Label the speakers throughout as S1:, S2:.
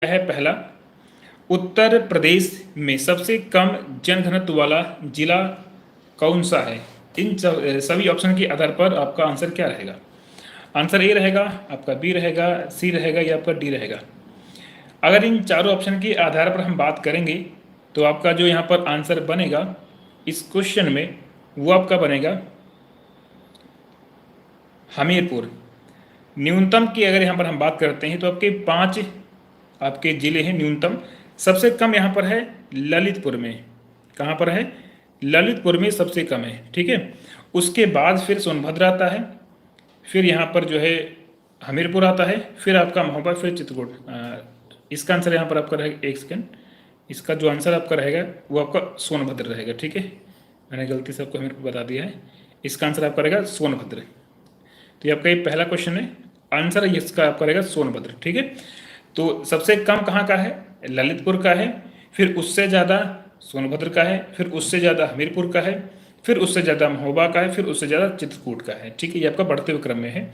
S1: है पहला, उत्तर प्रदेश में सबसे कम जनघनत्व वाला जिला कौन सा है। इन सभी ऑप्शन के आधार पर आपका आंसर क्या रहेगा। आंसर ए रहेगा, आपका बी रहेगा, सी रहेगा या आपका डी रहेगा। अगर इन चारों ऑप्शन के आधार पर हम बात करेंगे तो आपका जो यहाँ पर आंसर बनेगा इस क्वेश्चन में वो आपका बनेगा हमीरपुर। न्यूनतम की अगर यहाँ पर हम बात करते हैं तो आपके 5 आपके जिले हैं न्यूनतम। सबसे कम यहाँ पर है ललितपुर में। कहाँ पर है? ललितपुर में सबसे कम है। ठीक है, उसके बाद फिर सोनभद्र आता है, फिर यहाँ पर जो है हमीरपुर आता है, फिर आपका महोबा, फिर चित्रकूट। इसका आंसर यहाँ पर आपका रहेगा, एक सेकेंड, इसका जो आंसर आपका रहेगा वो आपका सोनभद्र रहेगा। ठीक है, मैंने गलती से आपको हमीरपुर बता दिया है, इसका आंसर आपका रहेगा सोनभद्र। तो ये आपका ये पहला क्वेश्चन है, आंसर इसका आपका रहेगा सोनभद्र। ठीक है, तो सबसे कम कहाँ का है? ललितपुर का है, फिर उससे ज़्यादा सोनभद्र का है, फिर उससे ज़्यादा हमीरपुर का है, फिर उससे ज़्यादा महोबा का है, फिर उससे ज़्यादा चित्रकूट का है। ठीक है, ये आपका बढ़ते हुए क्रम में है।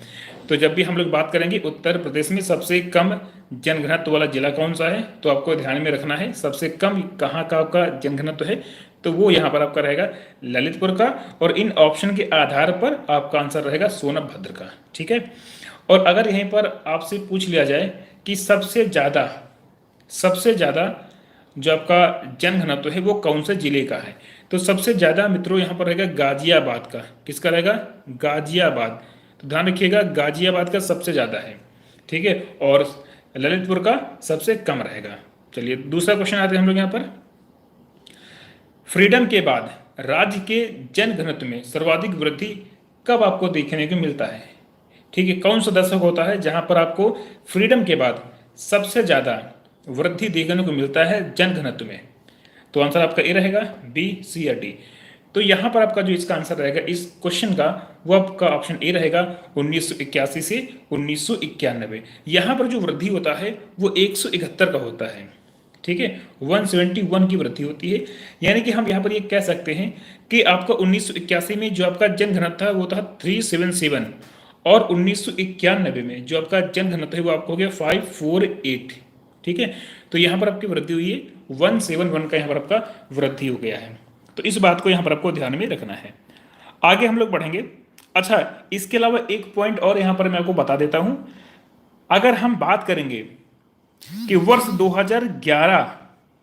S1: तो जब भी हम लोग बात करेंगे उत्तर प्रदेश में सबसे कम जनघनत्व वाला जिला कौन सा है, तो आपको ध्यान में रखना है सबसे कम कहाँ का आपका जनघनत्व है, तो वो यहाँ पर आपका रहेगा ललितपुर का। और इन ऑप्शन के आधार पर आपका आंसर रहेगा सोनभद्र का। ठीक है, और अगर यहीं पर आपसे पूछ लिया जाए कि सबसे ज़्यादा जो आपका जनघनत्व है वो कौन से जिले का है, तो सबसे ज़्यादा मित्रों यहाँ पर रहेगा गाजियाबाद का। किसका रहेगा? गाजियाबाद। तो ध्यान रखिएगा, गाजियाबाद का सबसे ज़्यादा है। ठीक है, और ललितपुर का सबसे कम रहेगा। चलिए दूसरा क्वेश्चन आते हैं हम लोग यहाँ पर। फ्रीडम के बाद राज्य के जनघनत्व में सर्वाधिक वृद्धि कब आपको देखने को मिलता है? ठीक है, कौन सा दशक होता है जहां पर आपको फ्रीडम के बाद सबसे ज़्यादा वृद्धि देखने को मिलता है जनघनत्व में? तो आंसर आपका ए रहेगा, बी, सी या डी। तो यहाँ पर आपका जो इसका आंसर रहेगा इस क्वेश्चन का, वो आपका ऑप्शन ए रहेगा 1981 से 1991। यहाँ पर जो वृद्धि होता है वो 171 का होता है। ठीक है, 171 की वृद्धि होती है। यानी कि हम यहाँ पर ये कह सकते हैं कि आपका 1981 में जो आपका जनघनत्व था वो था 377, और 1991 में जो आपका जनघनत्व है वो आपको हो गया 548। ठीक है, तो यहाँ पर आपकी वृद्धि हुई है, 171 का यहाँ पर आपका वृद्धि हो गया है। तो इस बात को यहाँ पर आपको ध्यान में रखना है। आगे हम लोग बढ़ेंगे। अच्छा, इसके अलावा एक पॉइंट और यहाँ पर मैं आपको बता देता हूँ। अगर हम बात करेंगे कि वर्ष 2011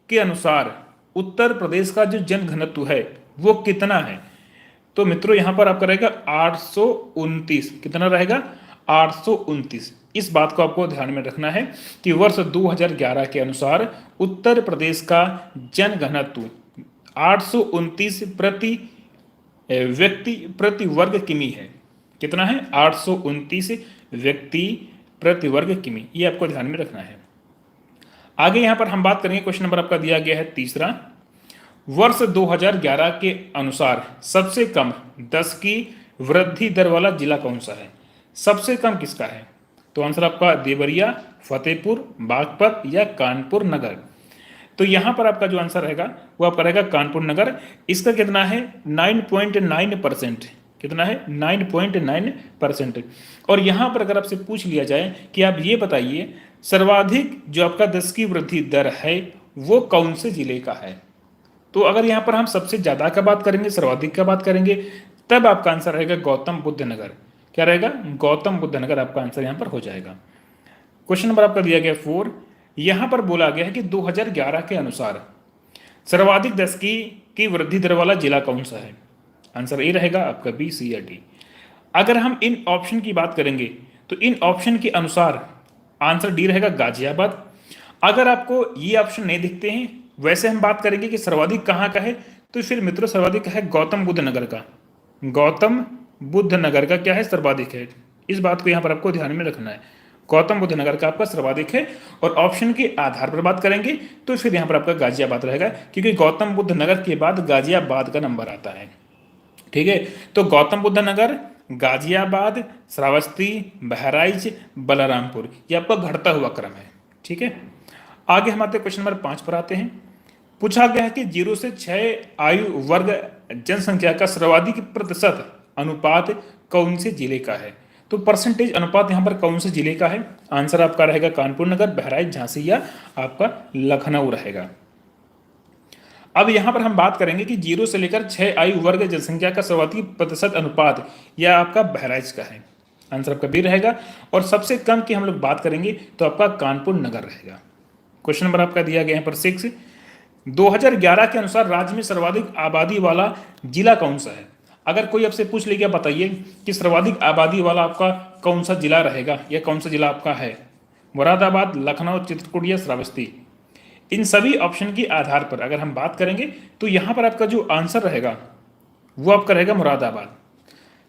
S1: के अनुसार उत्तर प्रदेश का जो जनघनत्व है वो कितना है, तो मित्रों यहां पर आपका रहेगा 829। कितना रहेगा? 829। इस बात को आपको ध्यान में रखना है कि वर्ष 2011 के अनुसार उत्तर प्रदेश का जनघनत्व 829 प्रति व्यक्ति प्रति वर्ग किमी है। कितना है? 829 व्यक्ति प्रति वर्ग किमी। ये आपको ध्यान में रखना है। आगे यहां पर हम बात करेंगे, क्वेश्चन नंबर आपका दिया गया है तीसरा। वर्ष 2011 के अनुसार सबसे कम 10 की वृद्धि दर वाला जिला कौन सा है? सबसे कम किसका है? तो आंसर आपका देवरिया, फतेहपुर, बागपत या कानपुर नगर। तो यहां पर आपका जो आंसर रहेगा वो आपका रहेगा कानपुर नगर। इसका कितना है? 9.9%। कितना है? 9.9%। और यहां पर अगर आपसे पूछ लिया जाए कि आप ये बताइए सर्वाधिक जो आपका 10 की वृद्धि दर है वो कौन से जिले का है, तो अगर यहां पर हम सबसे ज्यादा का बात करेंगे, सर्वाधिक का बात करेंगे, तब आपका आंसर रहेगा गौतम बुद्ध नगर। क्या रहेगा? गौतम बुद्ध नगर आपका आंसर यहां पर हो जाएगा। क्वेश्चन नंबर आपका दिया गया 4। यहां पर बोला गया है कि 2011 के अनुसार सर्वाधिक 10 की वृद्धि दर वाला जिला कौन सा है? आंसर ए रहेगा आपका, बी, सी या डी। अगर हम इन ऑप्शन की बात करेंगे तो इन ऑप्शन के अनुसार आंसर डी रहेगा गाजियाबाद। अगर आपको ये ऑप्शन नहीं दिखते हैं, वैसे हम बात करेंगे कि सर्वाधिक कहाँ का है, तो फिर मित्रों सर्वाधिक है गौतम बुद्ध नगर का। गौतम बुद्ध नगर का क्या है? सर्वाधिक है। इस बात को यहाँ पर आपको ध्यान में रखना है, गौतम बुद्ध नगर का आपका सर्वाधिक है। और ऑप्शन के आधार पर बात करेंगे तो फिर यहाँ पर आपका गाजियाबाद रहेगा, क्योंकि गौतम बुद्ध नगर के बाद गाजियाबाद का नंबर आता है। ठीक है, तो गौतम बुद्ध नगर, गाजियाबाद, श्रावस्ती, बहराइच, बलरामपुर, ये आपका घटता हुआ क्रम है। ठीक है, आगे हम आते क्वेश्चन नंबर 5 पर आते हैं। पूछा गया है कि 0 से 6 आयु वर्ग जनसंख्या का सर्वाधिक प्रतिशत अनुपात कौन से जिले का है? तो परसेंटेज अनुपात यहाँ पर कौन से जिले का है? आंसर आपका रहेगा कानपुर नगर, बहराइच, झांसी या आपका लखनऊ रहेगा। अब यहाँ पर हम बात करेंगे कि 0 से लेकर 6 आयु वर्ग जनसंख्या का सर्वाधिक प्रतिशत अनुपात यह आपका बहराइच का है। आंसर आपका बी रहेगा। और सबसे कम की हम लोग बात करेंगे तो आपका कानपुर नगर रहेगा। क्वेश्चन नंबर आपका दिया गया है पर 6, 2011 के अनुसार राज्य में सर्वाधिक आबादी वाला जिला कौन सा है? अगर कोई आपसे पूछ ले, बताइए कि सर्वाधिक आबादी वाला आपका कौन सा जिला रहेगा या कौन सा जिला आपका है? मुरादाबाद, लखनऊ, चित्रकूट या श्रावस्ती? इन सभी ऑप्शन के आधार पर अगर हम बात करेंगे तो यहाँ पर आपका जो आंसर रहेगा वो आपका रहेगा मुरादाबाद।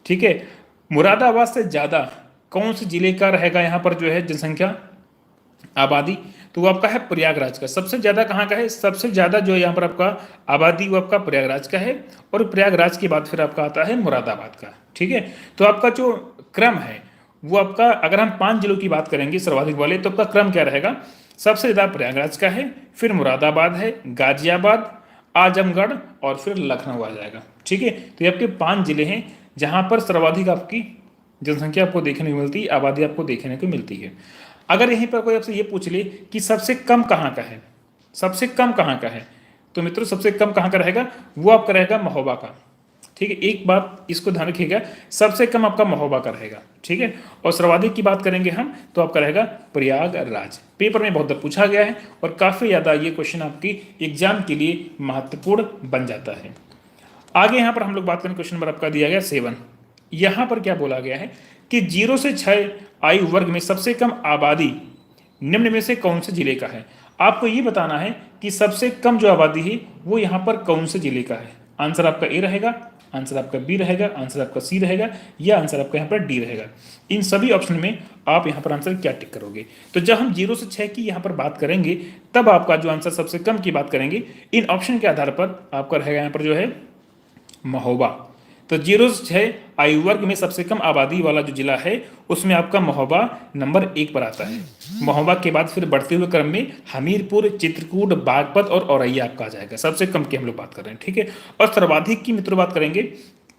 S1: ठीक है, मुरादाबाद से ज़्यादा कौन से जिले का रहेगा यहाँ पर जो है जनसंख्या आबादी? तो वो आपका है प्रयागराज का। सबसे ज़्यादा कहाँ का है? सबसे ज़्यादा जो है यहाँ पर आपका आबादी वो आपका प्रयागराज का है, और प्रयागराज के बाद फिर आपका आता है मुरादाबाद का। ठीक है, तो आपका जो क्रम है वो आपका, अगर हम 5 जिलों की बात करेंगे सर्वाधिक वाले, तो आपका क्रम क्या रहेगा? सबसे ज़्यादा प्रयागराज का है, फिर मुरादाबाद है, गाजियाबाद, आजमगढ़ और फिर लखनऊ आ जाएगा। ठीक है, तो ये आपके 5 जिले हैं जहाँ पर सर्वाधिक आपकी जनसंख्या आपको देखने को मिलती है, आबादी आपको देखने को मिलती है। अगर यहीं पर कोई आपसे ये पूछ ले कि सबसे कम कहाँ का है, सबसे कम कहाँ का है, तो मित्रों सबसे कम कहाँ का रहेगा? वो आपका रहेगा महोबा का। ठीक है, एक बात इसको ध्यान रखिएगा, सबसे कम आपका महोबा का रहेगा। ठीक है, और सर्वाधिक की बात करेंगे हम तो आपका रहेगा प्रयागराज। पेपर में बहुत बार पूछा गया है और काफ़ी ज़्यादा ये क्वेश्चन आपकी एग्जाम के लिए महत्वपूर्ण बन जाता है। आगे यहाँ पर हम लोग बात करें, क्वेश्चन नंबर आपका दिया गया 7। यहाँ पर क्या बोला गया है कि 0 से 6 आयु वर्ग में सबसे कम आबादी निम्न में से कौन से जिले का है? आपको ये बताना है कि सबसे कम जो आबादी है वो यहाँ पर कौन से जिले का है। आंसर आपका ए रहेगा, आंसर आपका बी रहेगा, आंसर आपका सी रहेगा या आंसर आपका यहाँ पर डी रहेगा। इन सभी ऑप्शन में आप यहाँ पर आंसर क्या टिक करोगे? तो जब हम 0 से 6 की यहाँ पर बात करेंगे तब आपका जो आंसर सबसे कम की बात करेंगे, इन ऑप्शन के आधार पर आपका रहेगा यहाँ पर जो है महोबा। तो 0 से 6 आयु वर्ग में सबसे कम आबादी वाला जो जिला है उसमें आपका महोबा नंबर 1 पर आता है। महोबा के बाद फिर बढ़ते हुए क्रम में हमीरपुर, चित्रकूट, बागपत और औरैया आपका आ जाएगा। सबसे कम की हम लोग बात कर रहे हैं। ठीक है, और सर्वाधिक की मित्रों बात करेंगे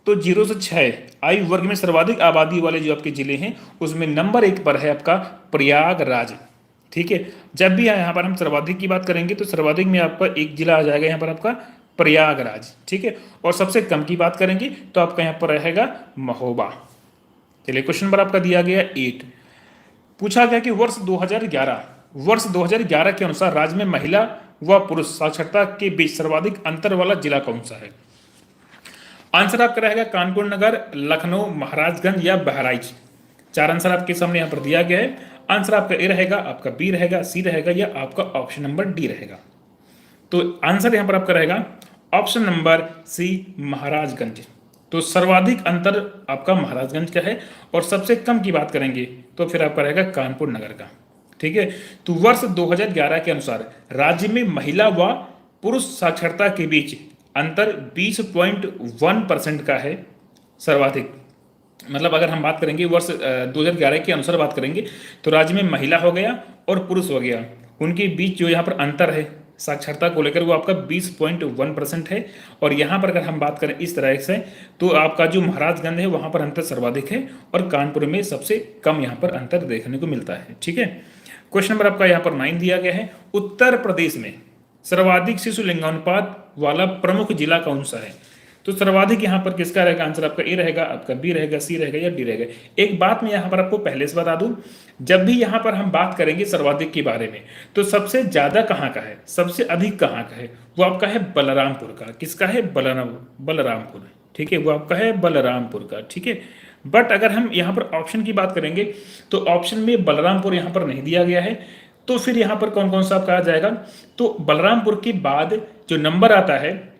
S1: तो 0 से 6 आयु वर्ग में सर्वाधिक आबादी वाले जो आपके जिले हैं उसमें नंबर 1 पर है आपका प्रयागराज। ठीक है, जब भी यहाँ पर हम सर्वाधिक की बात करेंगे तो सर्वाधिक में आपका एक जिला आ जाएगा यहाँ पर आपका प्रयागराज। ठीक है, और सबसे कम की बात करेंगे तो आपका यहाँ पर रहेगा महोबा। चलिए, क्वेश्चन नंबर आपका दिया गया 8। पूछा गया कि वर्ष 2011 के अनुसार राज्य में महिला व पुरुष साक्षरता के बीच सर्वाधिक अंतर वाला जिला कौन सा है? आंसर आपका रहेगा कानपुर नगर, लखनऊ, महाराजगंज या बहराइच। 4 आंसर आपके सामने यहाँ पर दिया गया है। आंसर आपका ए रहेगा, आपका बी रहेगा, सी रहेगा या आपका ऑप्शन नंबर डी रहेगा। तो आंसर यहाँ पर आपका रहेगा ऑप्शन नंबर सी, महाराजगंज। तो सर्वाधिक अंतर आपका महाराजगंज का है और सबसे कम की बात करेंगे तो फिर आपका रहेगा कानपुर नगर का। ठीक है, तो वर्ष 2011 के अनुसार राज्य में महिला व पुरुष साक्षरता के बीच अंतर 20.1% का है सर्वाधिक। मतलब अगर हम बात करेंगे वर्ष 2011 के अनुसार बात करेंगे तो राज्य में महिला हो गया और पुरुष हो गया, उनके बीच जो यहाँ पर अंतर है साक्षरता को लेकर वो आपका 20.1% है। और यहाँ पर अगर हम बात करें इस तरह से तो आपका जो महाराजगंज है वहाँ पर अंतर सर्वाधिक है और कानपुर में सबसे कम यहाँ पर अंतर देखने को मिलता है। ठीक है, क्वेश्चन नंबर आपका यहाँ पर 9 दिया गया है। उत्तर प्रदेश में सर्वाधिक शिशु लिंगानुपात वाला प्रमुख जिला कौन सा है? तो सर्वाधिक यहाँ पर किसका रहेगा? आंसर आपका ए रहेगा, आपका बी रहेगा, सी रहेगा या डी रहेगा। एक बात मैं यहाँ पर आपको पहले से बता दूं, जब भी यहाँ पर हम बात करेंगे सर्वाधिक के बारे में तो सबसे ज्यादा कहाँ का है, सबसे अधिक कहाँ का है? वो आपका है बलरामपुर का। किसका है? बलरामपुर। ठीक है, वो आपका है बलरामपुर का। ठीक है, बट अगर हम यहाँ पर ऑप्शन की बात करेंगे तो ऑप्शन में बलरामपुर यहाँ पर नहीं दिया गया है। तो फिर यहाँ पर कौन कौन सा आपका आ जाएगा? तो बलरामपुर के बाद जो नंबर आता है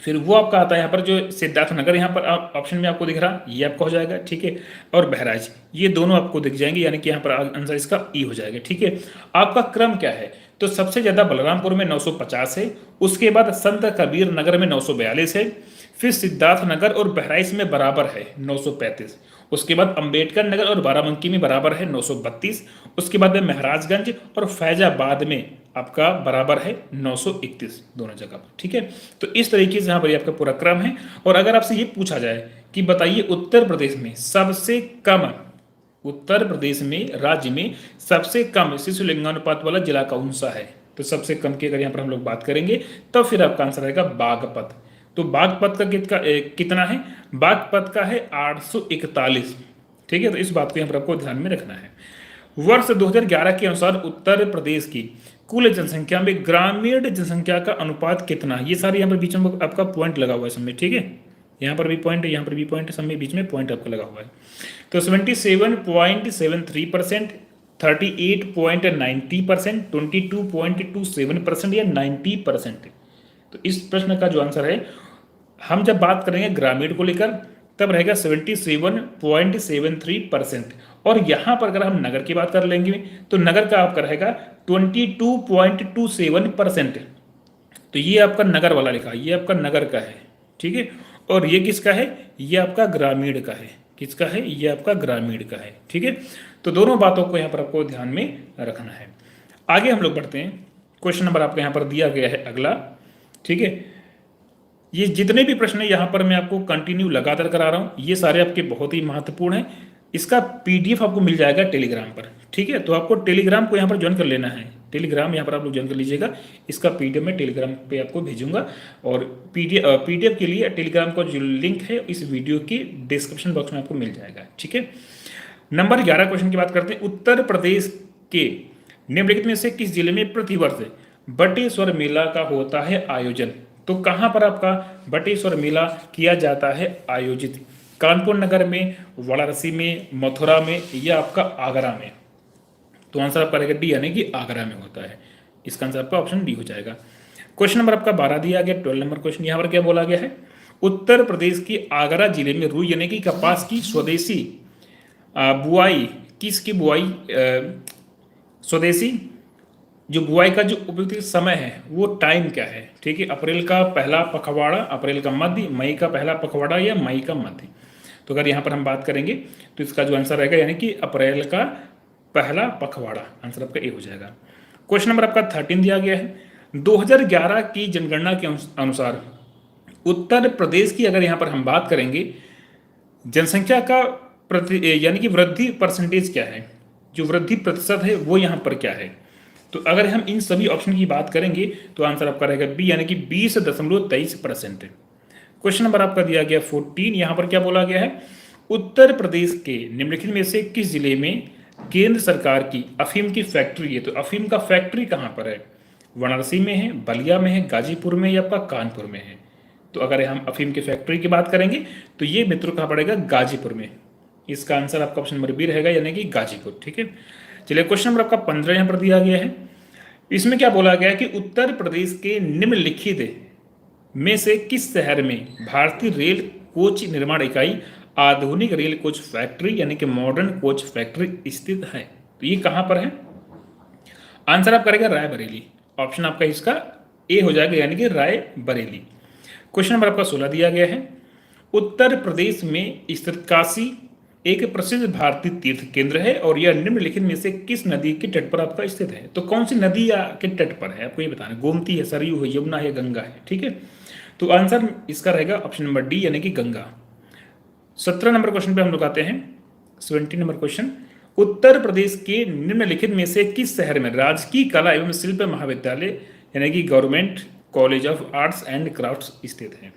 S1: फिर वो आपका आता है यहाँ पर जो सिद्धार्थ नगर यहाँ पर ऑप्शन में आपको दिख रहा, ये आपका हो जाएगा। ठीक है, और बहराइच, ये दोनों आपको दिख जाएंगे, यानी कि यहाँ पर आंसर इसका ई हो जाएगा। ठीक है, आपका क्रम क्या है? तो सबसे ज्यादा बलरामपुर में 950 है, उसके बाद संत कबीर नगर में 942 है, फिर सिद्धार्थ नगर और बहराइच में बराबर है 935, उसके बाद अंबेडकर नगर और बाराबंकी में बराबर है 932, उसके बाद में महाराजगंज और फैजाबाद में आपका बराबर है 931 दोनों जगह पर। ठीक है, तो इस तरीके से यहाँ पर आपका पूरा क्रम है। और अगर आपसे ये पूछा जाए कि बताइए उत्तर प्रदेश में सबसे कम उत्तर प्रदेश में राज्य में सबसे कम शिशु लिंगानुपात वाला जिला कौन सा है? तो सबसे कम की अगर यहाँ पर हम लोग बात करेंगे तो फिर आपका आंसर रहेगा बागपत। तो बागपत का कितना है? बागपत का है 841। ठीक है, तो इस बात को यहाँ पर आपको ध्यान में रखना है। वर्ष 2011 के अनुसार उत्तर प्रदेश की कुल जनसंख्या में ग्रामीण जनसंख्या का अनुपात कितना है? ये सारे यहाँ पर बीच में आपका पॉइंट लगा हुआ है सब में, ठीक है, यहाँ पर भी पॉइंट है, यहाँ पर भी पॉइंट है, सब में बीच में पॉइंट आपका लगा हुआ है। तो 77.73%, 38.90%, 22.27% या 90%। तो इस प्रश्न का जो आंसर है, हम जब बात करेंगे ग्रामीण को लेकर तब रहेगा 77.73%, और यहाँ पर अगर हम नगर की बात कर लेंगे तो नगर का आपका रहेगा 22.27%। तो ये आपका नगर वाला लिखा, ये आपका नगर का है, ठीक है, और ये किसका है? ये आपका ग्रामीण का है। किसका है? ये आपका ग्रामीण का है, ठीक है। तो दोनों बातों को यहाँ पर आपको ध्यान में रखना है। आगे हम लोग बढ़ते हैं। क्वेश्चन नंबर आपको यहाँ पर दिया गया है अगला, ठीक है। ये जितने भी प्रश्न है यहाँ पर मैं आपको कंटिन्यू लगातार करा रहा हूँ, ये सारे आपके बहुत ही महत्वपूर्ण हैं। इसका पीडीएफ आपको मिल जाएगा टेलीग्राम पर, ठीक है। तो आपको टेलीग्राम को यहाँ पर ज्वाइन कर लेना है। टेलीग्राम यहाँ पर आप लोग ज्वाइन कर लीजिएगा। इसका पीडीएफ मैं टेलीग्राम पे आपको भेजूंगा, और पीडीएफ के लिए टेलीग्राम का जो लिंक है इस वीडियो की डिस्क्रिप्शन बॉक्स में आपको मिल जाएगा, ठीक है। नंबर 11 क्वेश्चन की बात करते हैं। उत्तर प्रदेश के निम्नलिखित में से किस जिले में प्रतिवर्ष बटेश्वर मेला का होता है आयोजन? तो कहाँ पर आपका बटेश्वर मेला किया जाता है आयोजित? कानपुर नगर में, वाराणसी में, मथुरा में या आपका आगरा में? तो आंसर आपका रहेगा डी, यानी कि आगरा में होता है। इसका आंसर आपका ऑप्शन डी हो जाएगा। क्वेश्चन नंबर आपका 12 दिया गया, 12 नंबर क्वेश्चन। यहाँ पर क्या बोला गया है? उत्तर प्रदेश के आगरा जिले में रुई यानी कि कपास की स्वदेशी बुआई, किसकी बुआई स्वदेशी जो बुआई का जो उपयुक्त समय है वो टाइम क्या है? ठीक है, अप्रैल का पहला पखवाड़ा, अप्रैल का मध्य, मई का पहला पखवाड़ा या मई का मध्य? तो अगर यहाँ पर हम बात करेंगे तो इसका जो आंसर रहेगा यानी कि अप्रैल का पहला पखवाड़ा, आंसर आपका ए हो जाएगा। क्वेश्चन नंबर आपका 13 दिया गया है। 2011 की जनगणना के अनुसार उत्तर प्रदेश की अगर यहाँ पर हम बात करेंगे जनसंख्या का यानी कि वृद्धि परसेंटेज क्या है, जो वृद्धि प्रतिशत है वो यहाँ पर क्या है? तो अगर हम इन सभी ऑप्शन की बात करेंगे तो आंसर आपका रहेगा बी, यानी कि 20.23%। क्वेश्चन नंबर आपका दिया गया 14। यहाँ पर क्या बोला गया है? उत्तर प्रदेश के निम्नलिखित में से किस जिले में केंद्र सरकार की अफीम की फैक्ट्री है? तो अफीम का फैक्ट्री कहाँ पर है? वाराणसी में है, बलिया में है, गाजीपुर में या आपका कानपुर में है? तो अगर हम अफीम की फैक्ट्री की बात करेंगे तो ये मित्रों कहाँ पड़ेगा? गाजीपुर में। इसका आंसर आपका ऑप्शन नंबर बी रहेगा, यानी कि गाजीपुर, ठीक है। चलिए क्वेश्चन नंबर आपका 15 यहाँ पर दिया गया है। इसमें क्या बोला गया है कि उत्तर प्रदेश के निम्नलिखित में से किस शहर में भारतीय रेल कोच निर्माण इकाई, आधुनिक रेल कोच फैक्ट्री यानी कि मॉडर्न कोच फैक्ट्री स्थित है? तो ये कहां पर है? आंसर आपका रहेगा रायबरेली। ऑप्शन आपका इसका ए हो जाएगा, यानी कि रायबरेली। क्वेश्चन नंबर आपका 16 दिया गया है। उत्तर प्रदेश में स्थित काशी एक प्रसिद्ध भारतीय तीर्थ केंद्र है और यह निम्नलिखित में से किस नदी के तट पर आपका स्थित है? तो कौन सी नदी के तट पर है आपको ये बताना। गोमती है, सरयू है, यमुना है, गंगा है, ठीक है। तो आंसर इसका रहेगा ऑप्शन नंबर डी, यानी कि गंगा। 17 नंबर क्वेश्चन पे हम लोग आते हैं। 17 नंबर क्वेश्चन। उत्तर प्रदेश के निम्नलिखित में से किस शहर में राजकीय कला एवं शिल्प महाविद्यालय यानी कि government college of arts and crafts स्थित है?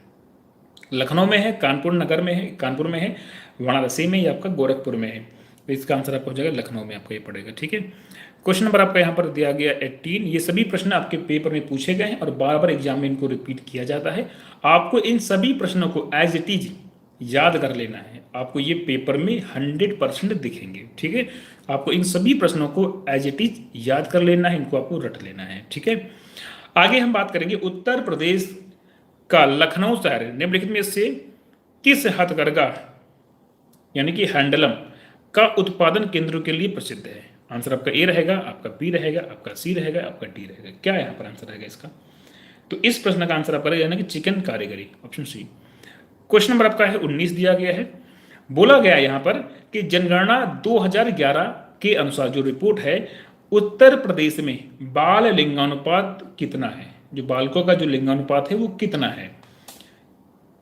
S1: लखनऊ में है, कानपुर नगर में है, कानपुर में है, वाराणसी में या आपका गोरखपुर में है? तो इसका आंसर आपको हो जाएगा लखनऊ में, आपको ये पड़ेगा, ठीक है। क्वेश्चन नंबर आपका यहाँ पर दिया गया 18। ये सभी प्रश्न आपके पेपर में पूछे गए हैं और बार बार एग्जाम में इनको रिपीट किया जाता है। आपको इन सभी प्रश्नों को एज इट इज याद कर लेना है। आपको ये पेपर में 100% दिखेंगे, ठीक है। आपको इन सभी प्रश्नों को एज इट इज याद कर लेना है, इनको आपको रट लेना है, ठीक है। आगे हम बात करेंगे उत्तर प्रदेश का लखनऊ शहर निम्नलिखित में से किस हथकरघा यानी कि हैंडलम का उत्पादन केंद्रों के लिए प्रसिद्ध है? आंसर आपका ए रहेगा, आपका बी रहेगा, आपका सी रहेगा, आपका डी रहेगा। क्या यहाँ पर आंसर रहेगा इसका? तो इस प्रश्न का आंसर आपका रहेगा यानी कि चिकन कारीगरी, ऑप्शन सी। क्वेश्चन नंबर आपका है 19 दिया गया है। बोला गया यहाँ पर कि जनगणना 2011 के अनुसार जो रिपोर्ट है उत्तर प्रदेश में बाल लिंगानुपात कितना है? जो बालकों का जो लिंगानुपात है वो कितना है?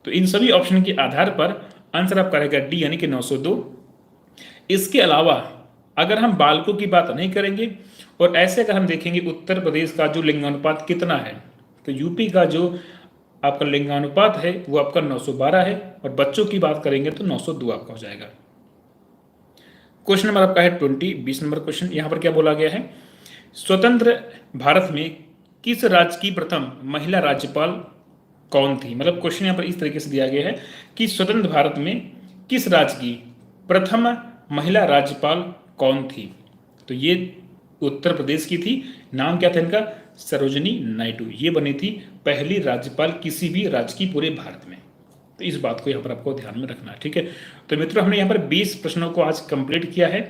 S1: तो इन सभी ऑप्शन के आधार पर आंसर आपका रहेगा डी, यानी कि 902। इसके अलावा अगर हम बालकों की बात नहीं करेंगे और ऐसे अगर हम देखेंगे उत्तर प्रदेश का जो लिंगानुपात कितना है, तो यूपी का जो आपका लिंगानुपात है वो आपका 912 है, और बच्चों की बात करेंगे तो 902 आपका हो जाएगा। क्वेश्चन नंबर आपका है 20 नंबर क्वेश्चन। यहां पर क्या बोला गया है, स्वतंत्र भारत में किस राज्य की प्रथम महिला राज्यपाल कौन थी। मतलब क्वेश्चन यहाँ पर इस तरीके से दिया गया है कि स्वतंत्र भारत में किस राज्य की प्रथम महिला राज्यपाल कौन थी। तो ये उत्तर प्रदेश की थी। नाम क्या था इनका, सरोजनी नायडू। ये बनी थी पहली राज्यपाल किसी भी राज्य की पूरे भारत में। तो इस बात को यहाँ पर आपको ध्यान में रखना है, ठीक है। तो मित्रों, हमने यहाँ पर 20 प्रश्नों को आज कंप्लीट किया है।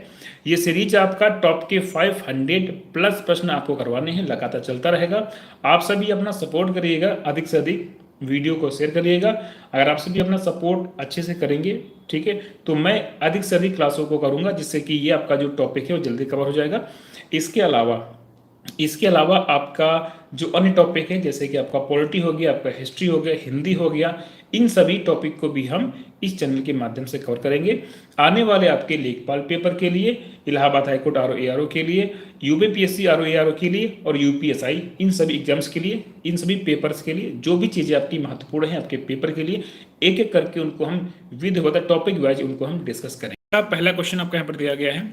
S1: ये सीरीज आपका टॉप के 500 प्लस प्रश्न आपको करवाने हैं, लगातार चलता रहेगा। आप सभी अपना सपोर्ट करिएगा, अधिक से अधिक वीडियो को शेयर करिएगा। अगर आप सभी अपना सपोर्ट अच्छे से करेंगे, ठीक है, तो मैं अधिक से अधिक क्लासों को करूंगा, जिससे कि ये आपका जो टॉपिक है वो जल्दी कवर हो जाएगा। इसके अलावा आपका जो अन्य टॉपिक है, जैसे कि आपका पॉलिटी हो गया, आपका हिस्ट्री हो गया, हिंदी हो गया, इन सभी टॉपिक को भी हम इस चैनल के माध्यम से कवर करेंगे। आने वाले आपके लेखपाल पेपर के लिए, इलाहाबाद हाईकोर्ट RO ARO के लिए, UPPSC RO ARO के लिए और UPSI, इन सभी एग्जाम्स के लिए, इन सभी पेपर्स के लिए जो भी चीज़ें आपकी महत्वपूर्ण हैं आपके पेपर के लिए, एक एक करके उनको हम विधिवत टॉपिक वाइज उनको हम डिस्कस करेंगे। पहला क्वेश्चन आपका यहाँ पर दिया गया है,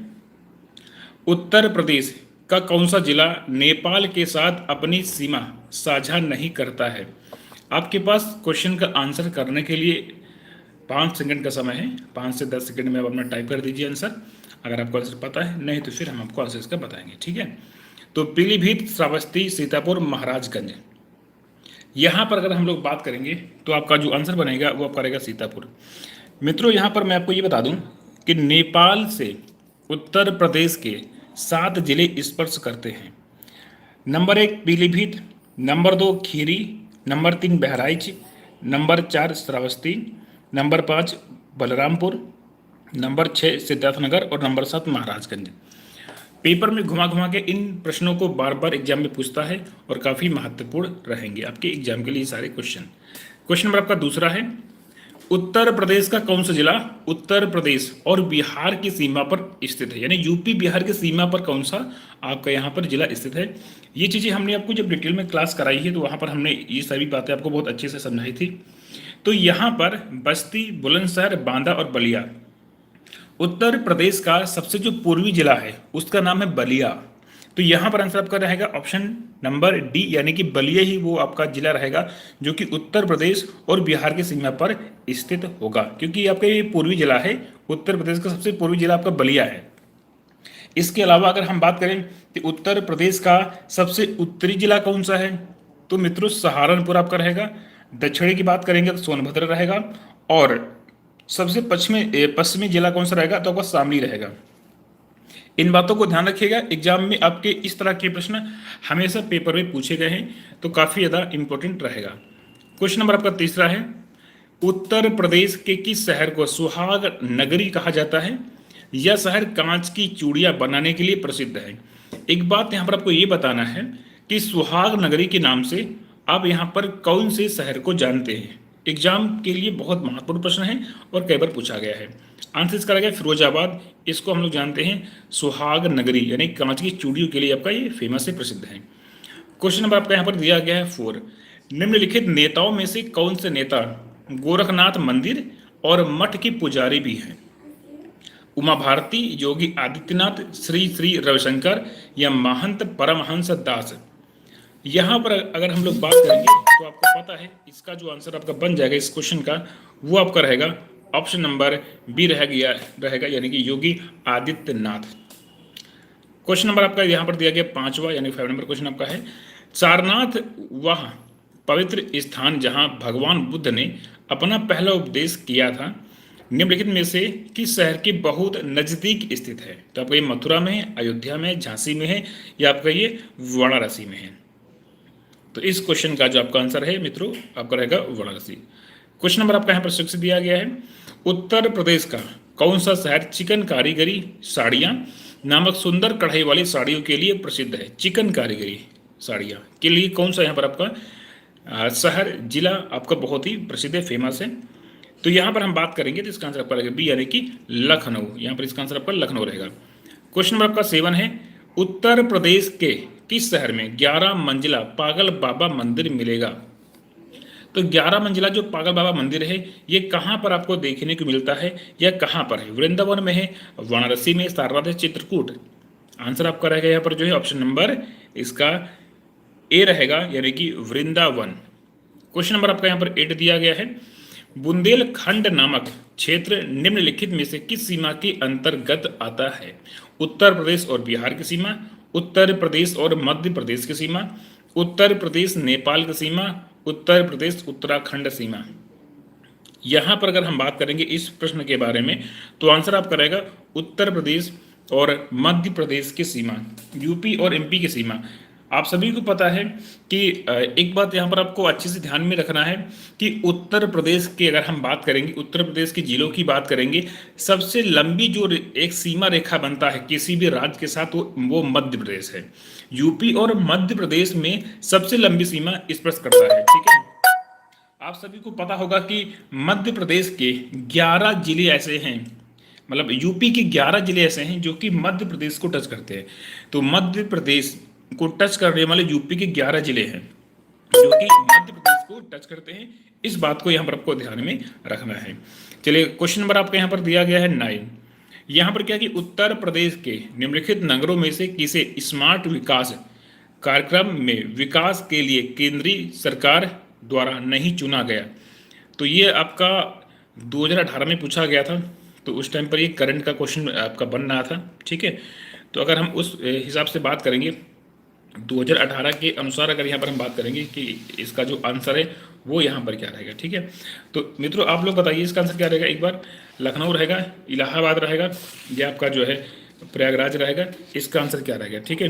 S1: उत्तर प्रदेश का कौन सा जिला नेपाल के साथ अपनी सीमा साझा नहीं करता है। आपके पास क्वेश्चन का आंसर करने के लिए 5 सेकंड का समय है। 5 से 10 सेकंड में आप अपना टाइप कर दीजिए आंसर, अगर आपको आंसर पता है, नहीं तो फिर हम आपको आंसर इसका बताएंगे, ठीक है। तो पीलीभीत, श्रावस्ती, सीतापुर, महाराजगंज, यहाँ पर अगर हम लोग बात करेंगे तो आपका जो आंसर बनेगा वो आपका रहेगा सीतापुर। मित्रों, यहाँ पर मैं आपको ये बता दूं कि नेपाल से उत्तर प्रदेश के 7 जिले स्पर्श करते हैं। Number 1 Pilibhit, number 2 Kheri, number 3 Bahraich, number 4 Shravasti, number 5 Balrampur, number 6 Siddharthnagar और नंबर 7 महाराजगंज। पेपर में घुमा घुमा के इन प्रश्नों को बार बार एग्जाम में पूछता है और काफ़ी महत्वपूर्ण रहेंगे आपके एग्जाम के लिए सारे क्वेश्चन। क्वेश्चन नंबर आपका दूसरा है, उत्तर प्रदेश का कौन सा जिला उत्तर प्रदेश और बिहार की सीमा पर स्थित है। यानी यूपी बिहार की सीमा पर कौन सा आपका यहाँ पर जिला स्थित है। ये चीज़ें हमने आपको जब डिटेल में क्लास कराई है तो वहाँ पर हमने ये सभी बातें आपको बहुत अच्छे से समझाई थी। तो यहाँ पर बस्ती, बुलंदशहर, बांदा और बलिया, उत्तर प्रदेश का सबसे जो पूर्वी जिला है उसका नाम है बलिया। तो यहाँ पर आंसर आपका रहेगा ऑप्शन नंबर डी, यानी कि बलिया ही वो आपका जिला रहेगा जो कि उत्तर प्रदेश और बिहार की सीमा पर स्थित होगा, क्योंकि आपका ये पूर्वी जिला है। उत्तर प्रदेश का सबसे पूर्वी जिला आपका बलिया है। इसके अलावा अगर हम बात करें कि उत्तर प्रदेश का सबसे उत्तरी जिला कौन सा है, तो मित्रों सहारनपुर आपका रहेगा। दक्षिणी की बात करेंगे तो सोनभद्र रहेगा, और सबसे पश्चिमी जिला कौन सा रहेगा, तो आपका शामली रहेगा। इन बातों को ध्यान रखिएगा, एग्जाम में आपके इस तरह के प्रश्न हमेशा पेपर में पूछे गए हैं, तो काफ़ी ज़्यादा इंपॉर्टेंट रहेगा। क्वेश्चन नंबर आपका तीसरा है, उत्तर प्रदेश के किस शहर को सुहाग नगरी कहा जाता है। यह शहर कांच की चूड़ियाँ बनाने के लिए प्रसिद्ध है। एक बात यहाँ पर आपको ये बताना है कि सुहाग नगरी के नाम से आप यहाँ पर कौन से शहर को जानते हैं। एग्जाम के लिए बहुत महत्वपूर्ण प्रश्न है और कई बार पूछा गया है। आंसर इसका रहेगा फिरोजाबाद। इसको हम लोग जानते हैं सुहाग नगरी, यानी कांच की चूड़ियों के लिए आपका ये फेमस है, प्रसिद्ध है। क्वेश्चन नंबर आपका यहाँ पर दिया गया है 4, निम्नलिखित नेताओं में से कौन से नेता गोरखनाथ मंदिर और मठ के पुजारी भी हैं। उमा भारती, योगी आदित्यनाथ, श्री श्री रविशंकर या महंत परमहंस दास। यहाँ पर अगर हम लोग बात करेंगे तो आपको पता है इसका जो आंसर आपका बन जाएगा इस क्वेश्चन का, वो आपका रहेगा ऑप्शन नंबर बी रहेगा, यानी कि योगी आदित्यनाथ। क्वेश्चन नंबर आपका यहाँ पर दिया गया 5वां, यानी 5 नंबर क्वेश्चन आपका है, सारनाथ वह पवित्र स्थान जहाँ भगवान बुद्ध ने अपना पहला उपदेश किया था, निम्नलिखित में से किस शहर के बहुत नजदीक स्थित है। तो आपका ये मथुरा में है, अयोध्या में, झांसी में है, या आपका ये वाराणसी में है। तो इस क्वेश्चन का जो आपका आंसर है मित्रों आपका रहेगा वाराणसी। क्वेश्चन नंबर आपका यहाँ पर 6 दिया गया है, उत्तर प्रदेश का कौन सा शहर चिकन कारीगरी साड़ियाँ नामक सुंदर कढ़ाई वाली साड़ियों के लिए प्रसिद्ध है। चिकन कारीगरी साड़ियाँ के लिए कौन सा यहाँ पर आपका शहर जिला आपका बहुत ही प्रसिद्ध है, फेमस है। तो यहाँ पर हम बात करेंगे तो इसका आंसर आपका रहेगा बी यानी कि लखनऊ। यहाँ पर इसका आंसर आपका लखनऊ रहेगा। क्वेश्चन नंबर आपका 7 है, उत्तर प्रदेश के किस शहर में 11 मंजिला पागल बाबा मंदिर मिलेगा? तो 11 मंजिला जो पागल बाबा मंदिर है ये कहाँ पर आपको देखने को मिलता है या कहाँ पर है? वृंदावन में है, वाराणसी में, सारनाथ, चित्रकूट? आंसर आपका रहेगा यहाँ पर जो है ऑप्शन नंबर इसका ए रहेगा यानी कि वृंदावन। क्वेश्चन नंबर आपका यहाँ पर 8 दिया गया है, बुंदेलखंड नामक क्षेत्र निम्नलिखित में से किस सीमा के अंतर्गत आता है? उत्तर प्रदेश और बिहार की सीमा, उत्तर प्रदेश और मध्य प्रदेश की सीमा, उत्तर प्रदेश नेपाल की सीमा, उत्तर प्रदेश उत्तराखंड सीमा? यहां पर अगर हम बात करेंगे इस प्रश्न के बारे में तो आंसर आपका रहेगा उत्तर प्रदेश और मध्य प्रदेश की सीमा, यूपी और एमपी की सीमा। आप सभी को पता है कि एक बात यहाँ पर आपको अच्छे से ध्यान में रखना है कि उत्तर प्रदेश की अगर हम बात करेंगे, उत्तर प्रदेश के जिलों की बात करेंगे, सबसे लंबी जो एक सीमा रेखा बनता है किसी भी राज्य के साथ वो मध्य प्रदेश है। यूपी और मध्य प्रदेश में सबसे लंबी सीमा स्पर्श करता है। ठीक है, आप सभी को पता होगा कि मध्य प्रदेश के 11 जिले ऐसे हैं, मतलब यूपी के 11 जिले ऐसे हैं जो कि मध्य प्रदेश को टच करते हैं। तो मध्य प्रदेश को टच करने वाले यूपी के 11 जिले हैं जो कि मध्य प्रदेश को टच करते हैं। इस बात को यहाँ पर आपको ध्यान में रखना है। चलिए, क्वेश्चन नंबर आपका यहाँ पर दिया गया है 9। यहाँ पर क्या कि उत्तर प्रदेश के निम्नलिखित नगरों में से किसे स्मार्ट विकास कार्यक्रम में विकास के लिए केंद्रीय सरकार द्वारा नहीं चुना गया? तो ये आपका 2018 में पूछा गया था, तो उस टाइम पर ये करंट का क्वेश्चन आपका बन रहा था। ठीक है, तो अगर हम उस हिसाब से बात करेंगे 2018 के अनुसार अगर यहाँ पर हम बात करेंगे कि इसका जो आंसर है वो यहाँ पर क्या रहेगा। ठीक है, तो मित्रों आप लोग बताइए इसका आंसर क्या रहेगा। एक बार लखनऊ रहेगा, इलाहाबाद रहेगा, या आपका जो है प्रयागराज रहेगा, इसका आंसर क्या रहेगा। ठीक है,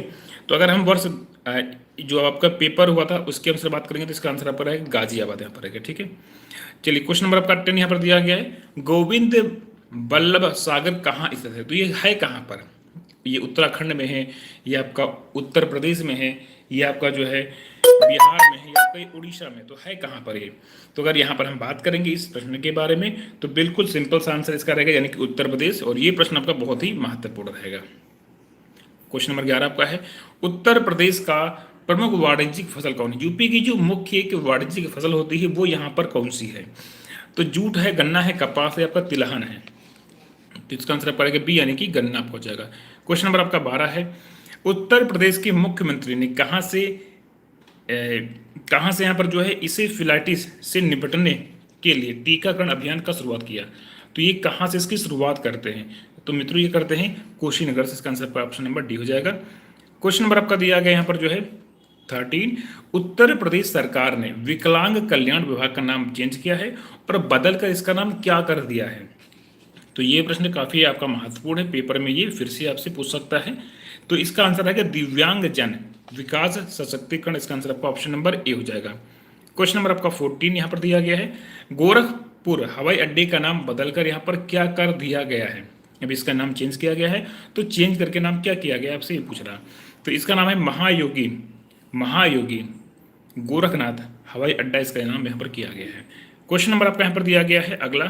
S1: तो अगर हम वर्ष जो आपका पेपर हुआ था उसके अनुसार बात करेंगे तो इसका आंसर आपका रहेगा गाजियाबाद यहाँ पर रहेगा। ठीक है, चलिए क्वेश्चन नंबर आपका 10 यहाँ पर दिया गया है, गोविंद बल्लभ सागर कहाँ स्थित है? तो ये है कहाँ पर? ये उत्तराखंड में है, ये आपका उत्तर प्रदेश में है, ये आपका जो है बिहार में है, या आपका उड़ीसा में, तो है कहाँ पर ये? तो अगर यहाँ पर हम बात करेंगे इस प्रश्न के बारे में तो बिल्कुल सिंपल सा आंसर इसका रहेगा यानी कि उत्तर प्रदेश, और ये प्रश्न आपका बहुत ही महत्वपूर्ण रहेगा। क्वेश्चन नंबर 11 आपका है, उत्तर प्रदेश का प्रमुख वाणिज्यिक फसल कौन है? यूपी की जो मुख्य एक वाणिज्यिक फसल होती है वो यहाँ पर कौन सी है? तो जूट है, गन्ना है, कपास है, आपका तिलहन है। तो इसका आंसर पड़ेगा बी यानी कि गन्ना आपको हो जाएगा। क्वेश्चन नंबर आपका 12 है, उत्तर प्रदेश के मुख्यमंत्री ने कहाँ से यहाँ पर जो है इसे फिलाइटिस से निपटने के लिए टीकाकरण अभियान का शुरुआत किया? तो ये कहाँ से इसकी शुरुआत करते हैं? तो मित्रों ये करते हैं कुशीनगर से। इसका आंसर पर ऑप्शन नंबर डी हो जाएगा। क्वेश्चन नंबर आपका दिया गया यहाँ पर जो है 13, उत्तर प्रदेश सरकार ने विकलांग कल्याण विभाग का नाम चेंज किया है और बदल कर इसका नाम क्या कर दिया है? तो ये प्रश्न काफ़ी आपका महत्वपूर्ण है, पेपर में ये फिर से आपसे पूछ सकता है। तो इसका आंसर है दिव्यांग जन विकास सशक्तिकरण। इसका आंसर आपका ऑप्शन नंबर ए हो जाएगा। क्वेश्चन नंबर आपका 14 यहाँ पर दिया गया है, गोरखपुर हवाई अड्डे का नाम बदलकर यहाँ पर क्या कर दिया गया है? अब इसका नाम चेंज किया गया है, तो चेंज करके नाम क्या किया गया आपसे ये पूछ रहा। तो इसका नाम है महायोगी गोरखनाथ हवाई अड्डा, इसका नाम यहाँ पर किया गया है। क्वेश्चन नंबर आपका यहाँ पर दिया गया है अगला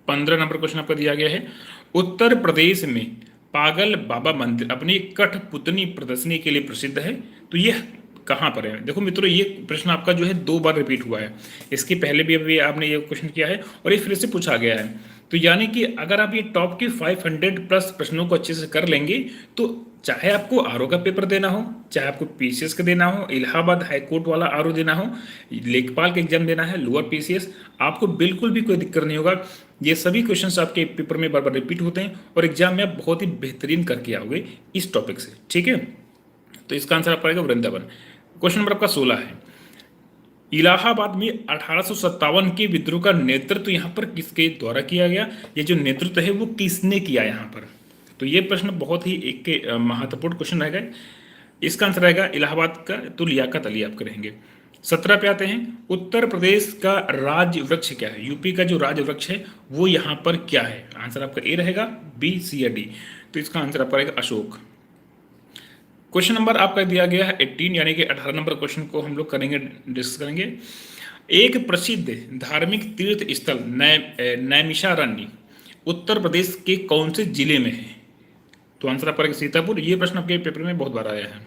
S1: 15 नंबर क्वेश्चन आपका दिया गया है, उत्तर प्रदेश में पागल बाबा मंदिर अपनी कठपुतली प्रदर्शनी के लिए प्रसिद्ध है, तो यह कहाँ पर है? देखो मित्रों ये प्रश्न आपका जो है 2 बार रिपीट हुआ है, इसके पहले भी अभी आपने ये क्वेश्चन किया है और ये फिर से पूछा गया है। तो यानी कि अगर आप ये टॉप के 500 प्लस प्रश्नों को अच्छे से कर लेंगे तो चाहे आपको आरओ का पेपर देना हो, चाहे आपको पीसीएस का देना हो, इलाहाबाद हाईकोर्ट वाला आरओ देना हो, लेखपाल का एग्जाम देना है, लोअर पीसीएस, आपको बिल्कुल भी कोई दिक्कत नहीं होगा। ये सभी क्वेश्चंस आपके पेपर में बार बार रिपीट होते हैं और एग्जाम में आप बहुत ही बेहतरीन करके आओगे इस टॉपिक से। ठीक है, तो इसका आंसर आप पड़ेगा वृंदावन। क्वेश्चन नंबर आपका 16 है, इलाहाबाद में 1857 के विद्रोह का नेतृत्व यहाँ पर किसके द्वारा किया गया? ये जो नेतृत्व है वो किसने किया यहाँ पर? तो ये प्रश्न बहुत ही एक महत्वपूर्ण क्वेश्चन रहेगा। इसका आंसर रहेगा इलाहाबाद का तो लियाकत अली आप करेंगे। 17 पे आते हैं, उत्तर प्रदेश का राज्य वृक्ष क्या है? यूपी का जो राज्य वृक्ष है वो यहाँ पर क्या है? आंसर आपका ए रहेगा, बी, सी या डी। तो इसका आंसर आपका रहेगा अशोक। क्वेश्चन नंबर आपका दिया गया है 18 यानी कि 18 नंबर क्वेश्चन को हम लोग करेंगे, डिस्कस करेंगे। एक प्रसिद्ध धार्मिक तीर्थ स्थल नैमिषारण्य उत्तर प्रदेश के कौन से जिले में है? तो आंसर आपका रहेगा सीतापुर। ये प्रश्न आपके पेपर में बहुत बार आया है।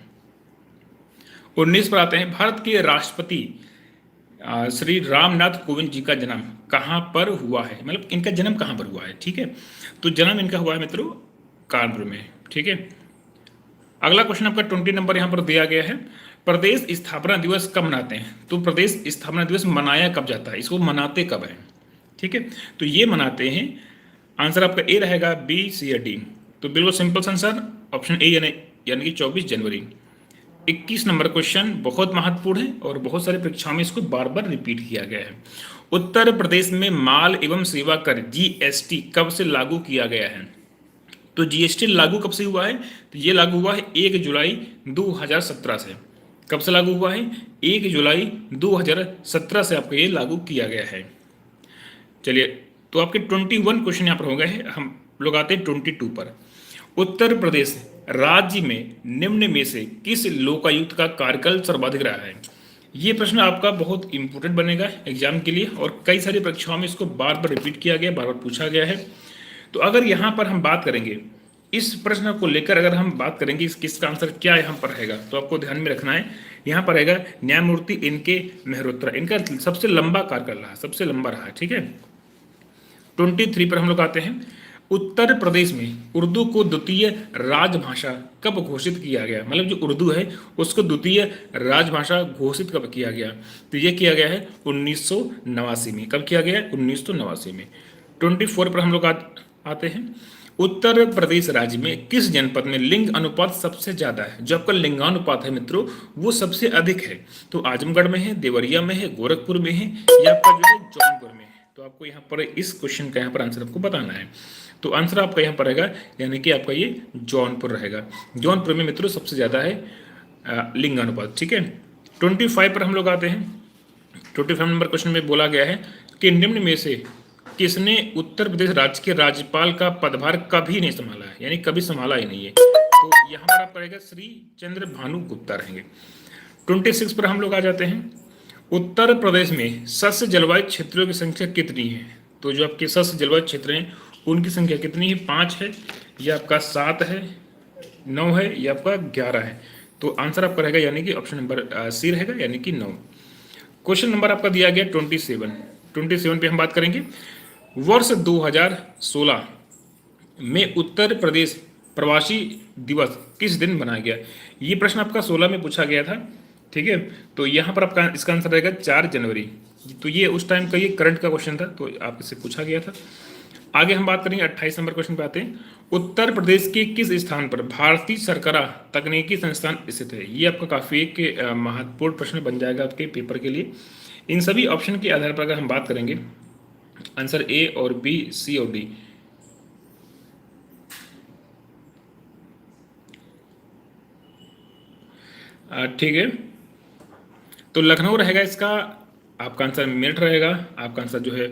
S1: 19 पर आते हैं, भारत के राष्ट्रपति श्री रामनाथ कोविंद जी का जन्म कहाँ पर हुआ है? मतलब इनका जन्म कहाँ पर हुआ है? ठीक है, तो जन्म इनका हुआ है मित्रों कानपुर में। ठीक है, अगला क्वेश्चन आपका 20 नंबर यहाँ पर दिया गया है, प्रदेश स्थापना दिवस कब मनाते हैं? तो प्रदेश स्थापना दिवस मनाया कब जाता है, इसको मनाते कब है? ठीक है, तो ये मनाते हैं, आंसर आपका ए रहेगा, बी, सी या डी। तो बिल्कुल सिंपल आंसर ऑप्शन ए यानी कि 24 जनवरी। 21 नंबर क्वेश्चन बहुत महत्वपूर्ण है और बहुत सारे परीक्षाओं में इसको बार बार रिपीट किया गया है। उत्तर प्रदेश में माल एवं सेवा कर जीएसटी कब से लागू किया गया है? तो जीएसटी लागू कब से हुआ है? तो ये लागू हुआ है 1 जुलाई 2017 से। कब से लागू हुआ है? 1 जुलाई 2017 से आपको ये लागू किया गया है। चलिए, तो आपके 21 क्वेश्चन यहाँ पर हो गए हैं। हम लोग आते हैं 22 पर। उत्तर प्रदेश राज्य में निम्न में से किस लोकायुक्त का कार्यकाल सर्वाधिक रहा है? ये प्रश्न आपका बहुत इंपॉर्टेंट बनेगा एग्जाम के लिए और कई सारी परीक्षाओं में इसको बार बार रिपीट किया गया, बार बार पूछा गया है। तो अगर यहाँ पर हम बात करेंगे इस प्रश्न को लेकर, अगर हम बात करेंगे किसका आंसर क्या यहाँ पर रहेगा, तो आपको ध्यान में रखना है, यहाँ पर रहेगा न्यायमूर्ति इनके मेहरोत्रा। इनका सबसे लंबा कार्यकाल रहा, सबसे लंबा रहा। ठीक है, 23 पर हम लोग आते हैं, उत्तर प्रदेश में उर्दू को द्वितीय राजभाषा कब घोषित किया गया? मतलब जो उर्दू है उसको द्वितीय राजभाषा घोषित कब किया गया? तो ये किया गया है 1989 में। कब किया गया है? 1989 में। 24 पर हम लोग आते हैं, उत्तर प्रदेश राज्य में किस जनपद में लिंग अनुपात सबसे ज्यादा है? जो आपका लिंगानुपात है मित्रों वो सबसे अधिक है। तो आजमगढ़ में है, देवरिया में है, गोरखपुर में है या आपका जो है जौनपुर में है। तो आपको यहाँ पर इस क्वेश्चन का यहाँ पर आंसर आपको बताना है। तो आंसर आपका यहाँ पर रहेगा यानी कि आपका ये जौनपुर रहेगा। जौनपुर में मित्रों सबसे ज्यादा है लिंगानुपात। ठीक है, 25 पर हम लोग आते हैं। 25 नंबर क्वेश्चन में बोला गया है कि निम्न में से किसने उत्तर प्रदेश राज्य के राज्यपाल का पदभार कभी नहीं संभाला है? यानी कभी संभाला ही नहीं है। तो यहाँ पर आपका रहेगा श्री चंद्र भानु गुप्ता रहेंगे। 26 पर हम लोग आ जाते हैं, उत्तर प्रदेश में सस्य जलवायु क्षेत्रों की संख्या कितनी है? तो जो आपके सस्य जलवायु क्षेत्र हैं उनकी संख्या कितनी है? 5 है या आपका 7 है, 9 है या आपका 11 है? तो आंसर आपका रहेगा यानी कि ऑप्शन नंबर सी रहेगा यानी कि 9। क्वेश्चन नंबर आपका दिया गया 27 पे हम बात करेंगे, वर्ष 2016 में उत्तर प्रदेश प्रवासी दिवस किस दिन मनाया गया? ये प्रश्न आपका 16 में पूछा गया था। ठीक है, तो यहाँ पर आपका इसका आंसर रहेगा 4 जनवरी। तो ये उस टाइम का ये करंट का क्वेश्चन था, तो आपसे पूछा गया था। आगे हम बात करेंगे 28 नंबर क्वेश्चन पे आते हैं, उत्तर प्रदेश के किस स्थान पर भारतीय सरकरा तकनीकी संस्थान स्थित है? ये आपका काफी एक महत्वपूर्ण प्रश्न बन जाएगा आपके पेपर के लिए। इन सभी ऑप्शन के आधार पर अगर हम बात करेंगे, आंसर ए और बी, सी और डी। ठीक है, तो लखनऊ रहेगा इसका आपका आंसर, मेरठ रहेगा आपका आंसर, जो है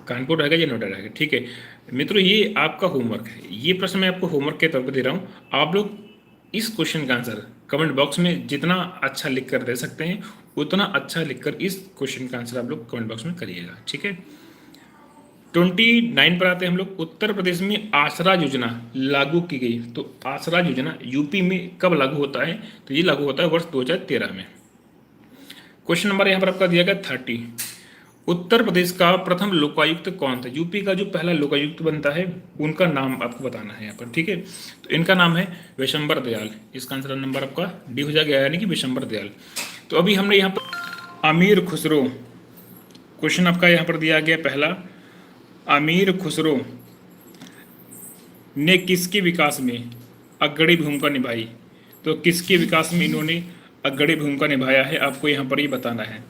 S1: कानपुर रहेगा या नोएडा रहेगा। ठीक है मित्रों, ये आपका होमवर्क है, ये प्रश्न मैं आपको होमवर्क के तौर पर दे रहा हूँ। आप लोग इस क्वेश्चन का आंसर कमेंट बॉक्स में जितना अच्छा लिखकर दे सकते हैं उतना अच्छा लिखकर इस क्वेश्चन का आंसर आप लोग कमेंट बॉक्स में करिएगा। ठीक है, 29 पर आते हैं हम लोग, उत्तर प्रदेश में आसरा योजना लागू की गई। तो आसरा योजना यूपी में कब लागू होता है? तो ये लागू होता है वर्ष 2013 में। क्वेश्चन नंबर यहाँ पर आपका दिया गया 30, उत्तर प्रदेश का प्रथम लोकायुक्त कौन था? यूपी का जो पहला लोकायुक्त बनता है उनका नाम आपको बताना है यहाँ पर। ठीक है, तो इनका नाम है विशंबर दयाल। इसका आंसर नंबर आपका डी हो जाएगा यानी कि विशंबर दयाल। तो अभी हमने यहाँ पर अमीर खुसरो, क्वेश्चन आपका यहाँ पर दिया गया पहला, अमीर खुसरो ने किसके विकास में अग्रणी भूमिका निभाई? तो किसके विकास में इन्होंने अग्रणी भूमिका निभाया है आपको यहाँ पर ही बताना है।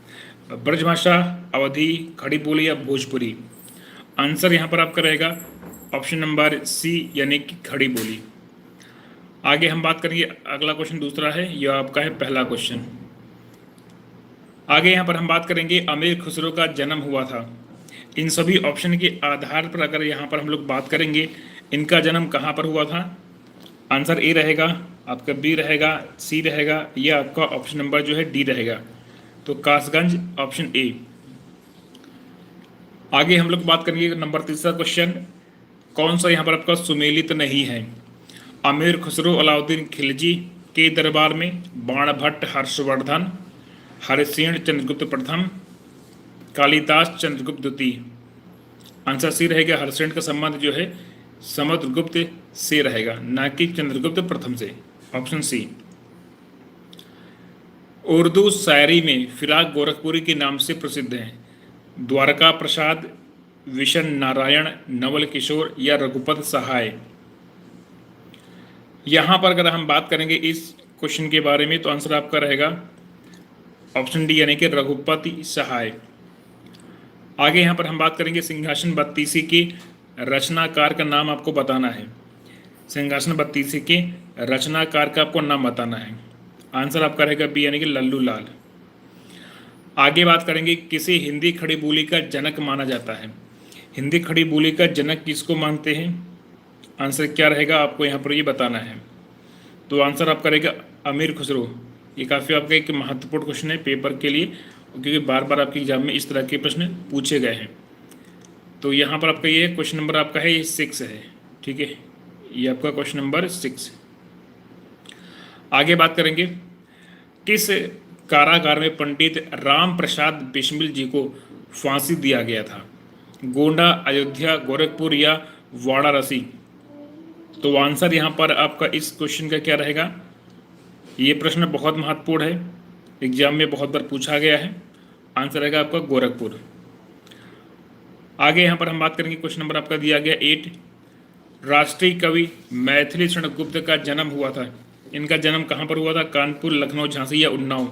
S1: ब्रजभाषा, अवधी, खड़ी बोली या भोजपुरी? आंसर यहाँ पर आपका रहेगा ऑप्शन नंबर सी यानी कि खड़ी बोली। आगे हम बात करेंगे, अगला क्वेश्चन दूसरा है, यह आपका है पहला क्वेश्चन। आगे यहाँ पर हम बात करेंगे अमीर खुसरो का जन्म हुआ था। इन सभी ऑप्शन के आधार पर अगर यहाँ पर हम लोग बात करेंगे इनका जन्म कहाँ पर हुआ था? आंसर ए रहेगा आपका, बी रहेगा, सी रहेगा या आपका ऑप्शन नंबर जो है डी रहेगा। तो कासगंज ऑप्शन ए। आगे हम लोग बात करेंगे नंबर तीसरा क्वेश्चन, कौन सा यहाँ पर आपका सुमेलित नहीं है? अमीर खुसरो अलाउद्दीन खिलजी के दरबार में, बाणभट्ट हर्षवर्धन, हरिसेन चंद्रगुप्त प्रथम, कालिदास चंद्रगुप्त द्वितीय। आंसर सी रहेगा, हरिसेन का संबंध जो है समुद्रगुप्त से रहेगा, ना कि चंद्रगुप्त प्रथम से। Option C. उर्दू शायरी में फिराक गोरखपुरी के नाम से प्रसिद्ध हैं? द्वारका प्रसाद, विशन नारायण, नवल किशोर या रघुपत सहाय। यहाँ पर अगर हम बात करेंगे इस क्वेश्चन के बारे में तो आंसर आपका रहेगा ऑप्शन डी यानी कि रघुपति सहाय। आगे यहाँ पर हम बात करेंगे सिंहासन बत्तीसी के रचनाकार का नाम आपको बताना है। सिंहासन बत्तीसी के रचनाकार का आपको नाम बताना है। आंसर आपका रहेगा बी यानी कि लल्लू लाल। आगे बात करेंगे किसे हिंदी खड़ी बोली का जनक माना जाता है? हिंदी खड़ी बोली का जनक किसको मानते हैं? आंसर क्या रहेगा आपको यहाँ पर ये बताना है। तो आंसर आपका रहेगा अमीर खुसरो। ये काफ़ी आपका एक महत्वपूर्ण क्वेश्चन है पेपर के लिए, क्योंकि बार बार आपके एग्जाम में इस तरह के प्रश्न पूछे गए हैं। तो यहाँ पर आपका ये क्वेश्चन नंबर आपका है, ये 6 है। ठीक है, ये आपका क्वेश्चन नंबर 6। आगे बात करेंगे किस कारागार में पंडित राम प्रसाद बिस्मिल जी को फांसी दिया गया था? गोंडा, अयोध्या, गोरखपुर या वाराणसी। तो आंसर यहाँ पर आपका इस क्वेश्चन का क्या रहेगा? ये प्रश्न बहुत महत्वपूर्ण है, एग्जाम में बहुत बार पूछा गया है। आंसर रहेगा आपका गोरखपुर। आगे यहाँ पर हम बात करेंगे क्वेश्चन नंबर आपका दिया गया 8। राष्ट्रीय कवि मैथिली शरण गुप्त का जन्म हुआ था, इनका जन्म कहाँ पर हुआ था? कानपुर, लखनऊ, झांसी या उन्नाव।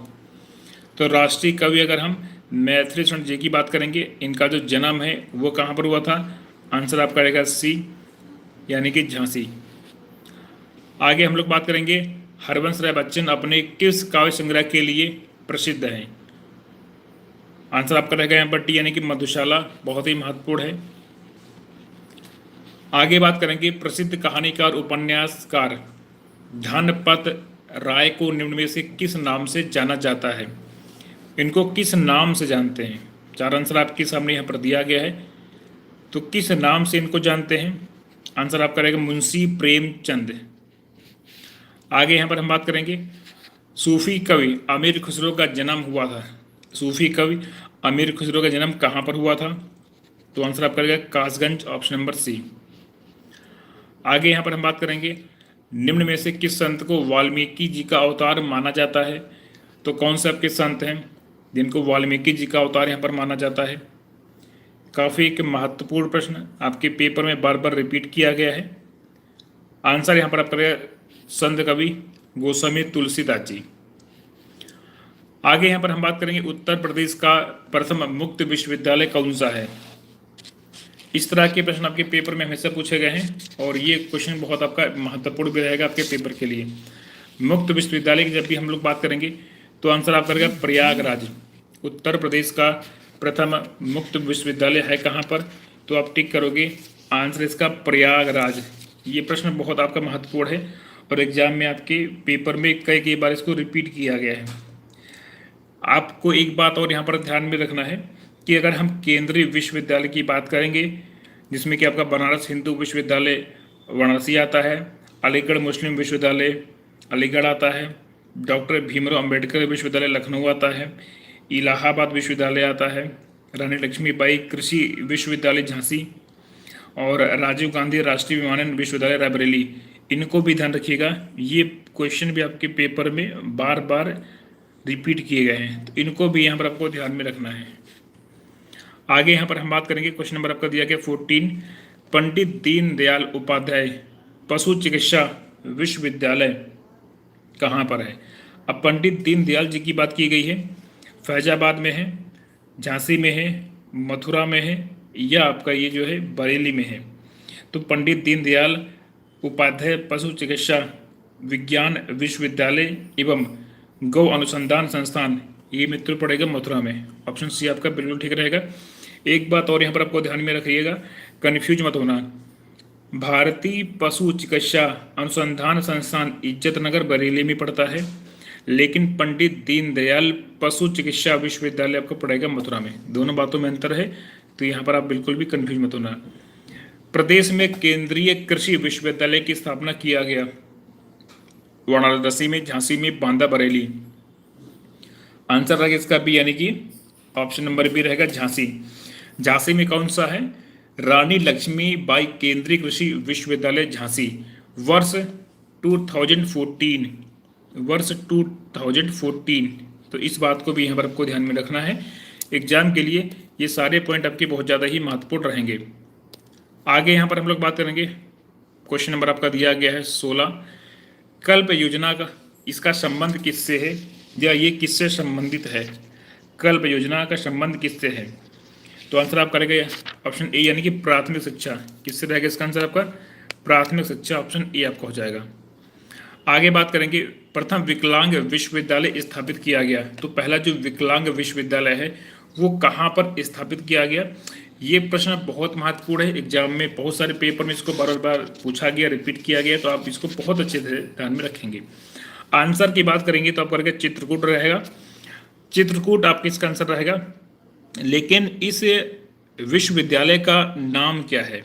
S1: तो राष्ट्रीय कवि अगर हम मैथिली शरण जी की बात करेंगे, इनका जो जन्म है वो कहाँ पर हुआ था? आंसर आपका रहेगा सी यानी कि झांसी। आगे हम लोग बात करेंगे हरवंश राय बच्चन अपने किस काव्य संग्रह के लिए प्रसिद्ध हैं? आंसर आपका रहेगा यहाँ पर टी यानी कि मधुशाला, बहुत ही महत्वपूर्ण है। आगे बात करेंगे प्रसिद्ध कहानीकार उपन्यासकार धनपत राय को निम्न में से किस नाम से जाना जाता है? इनको किस नाम से जानते हैं? 4 आंसर आपके सामने यहाँ पर दिया गया है, तो किस नाम से इनको जानते हैं? आंसर आपका रहेगा मुंशी प्रेमचंद। आगे यहाँ पर हम बात करेंगे सूफी कवि अमीर खुसरो का जन्म हुआ था। सूफी कवि अमीर खुसरो का जन्म कहाँ पर हुआ था? तो आंसर आपका रहेगा कासगंज, ऑप्शन नंबर सी। आगे यहाँ पर हम बात करेंगे निम्न में से किस संत को वाल्मीकि जी का अवतार माना जाता है? तो कौन से आपके संत हैं जिनको वाल्मीकि जी का अवतार यहाँ पर माना जाता है? काफ़ी एक महत्वपूर्ण प्रश्न आपके पेपर में बार बार रिपीट किया गया है। आंसर यहाँ पर आपका रहेगा संत कवि गोस्वामी तुलसीदास जी। आगे यहाँ पर हम बात करेंगे उत्तर प्रदेश का प्रथम मुक्त विश्वविद्यालय कौन सा है? इस तरह के प्रश्न आपके पेपर में हमेशा पूछे गए हैं और ये क्वेश्चन बहुत आपका महत्वपूर्ण भी रहेगा आपके पेपर के लिए। मुक्त विश्वविद्यालय की जब भी हम लोग बात करेंगे तो आंसर आपका रहेगा प्रयागराज। उत्तर प्रदेश का प्रथम मुक्त विश्वविद्यालय है कहाँ पर? तो आप टिक करोगे, आंसर इसका प्रयागराज। ये प्रश्न बहुत आपका महत्वपूर्ण है और एग्जाम में आपके पेपर में कई बार इसको रिपीट किया गया है। आपको एक बात और यहाँ पर ध्यान में रखना है कि अगर हम केंद्रीय विश्वविद्यालय की बात करेंगे, जिसमें कि आपका बनारस हिंदू विश्वविद्यालय वाराणसी आता है, अलीगढ़ मुस्लिम विश्वविद्यालय अलीगढ़ आता है, डॉक्टर भीमराव अंबेडकर विश्वविद्यालय लखनऊ आता है, इलाहाबाद विश्वविद्यालय आता है, रानी लक्ष्मीबाई कृषि विश्वविद्यालय झांसी और राजीव गांधी राष्ट्रीय विमानन विश्वविद्यालय रायबरेली। इनको भी ध्यान रखिएगा, ये क्वेश्चन भी आपके पेपर में बार बार रिपीट किए गए हैं, तो इनको भी यहाँ पर आपको ध्यान में रखना है। आगे यहाँ पर हम बात करेंगे क्वेश्चन नंबर आपका दिया गया 14। पंडित दीनदयाल उपाध्याय पशु चिकित्सा विश्वविद्यालय कहाँ पर है? अब पंडित दीनदयाल जी की बात की गई है, फैजाबाद में है, झांसी में है, मथुरा में है या आपका ये जो है बरेली में है। तो पंडित दीनदयाल उपाध्याय पशु चिकित्सा विज्ञान विश्वविद्यालय एवं गौ अनुसंधान संस्थान, ये मित्र पड़ेगा मथुरा में। ऑप्शन सी आपका बिल्कुल ठीक रहेगा। एक बात और यहाँ पर आपको ध्यान में रखिएगा, कन्फ्यूज मत होना। भारतीय पशु चिकित्सा अनुसंधान संस्थान इज्जतनगर बरेली में पड़ता है, लेकिन पंडित दीनदयाल पशु चिकित्सा विश्वविद्यालय आपको पड़ेगा मथुरा में। दोनों बातों में अंतर है, तो यहाँ पर आप बिल्कुल भी कंफ्यूज मत होना। प्रदेश में केंद्रीय कृषि विश्वविद्यालय की स्थापना किया गया, वाराणसी में, झांसी में, बांदा, बरेली। आंसर रहेगा इसका बी, यानी कि ऑप्शन नंबर बी रहेगा झांसी। झांसी में कौन सा है? रानी लक्ष्मीबाई केंद्रीय कृषि विश्वविद्यालय झांसी, वर्ष 2014, वर्ष 2014। तो इस बात को भी यहाँ पर आपको ध्यान में रखना है, एग्जाम के लिए ये सारे पॉइंट आपके बहुत ज़्यादा ही महत्वपूर्ण रहेंगे। आगे यहाँ पर हम लोग बात करेंगे, क्वेश्चन नंबर आपका दिया गया है 16, कल्प योजना का इसका संबंध किससे है, या ये किससे संबंधित है? कल्प योजना का संबंध किससे है? तो आंसर आप करेंगे ऑप्शन ए, यानी कि प्राथमिक शिक्षा। किससे रहेगा इसका आंसर आपका? प्राथमिक शिक्षा, ऑप्शन ए आपका हो जाएगा। आगे बात करेंगे, प्रथम विकलांग विश्वविद्यालय स्थापित किया गया। तो पहला जो विकलांग विश्वविद्यालय है वो कहाँ पर स्थापित किया गया? ये प्रश्न बहुत महत्वपूर्ण है, एग्जाम में बहुत सारे पेपर में इसको बार बार पूछा गया, रिपीट किया गया, तो आप इसको बहुत अच्छे से ध्यान में रखेंगे। आंसर की बात करेंगे तो आप करेंगे चित्रकूट रहेगा, चित्रकूट आपका इसका आंसर रहेगा। लेकिन इस विश्वविद्यालय का नाम क्या है?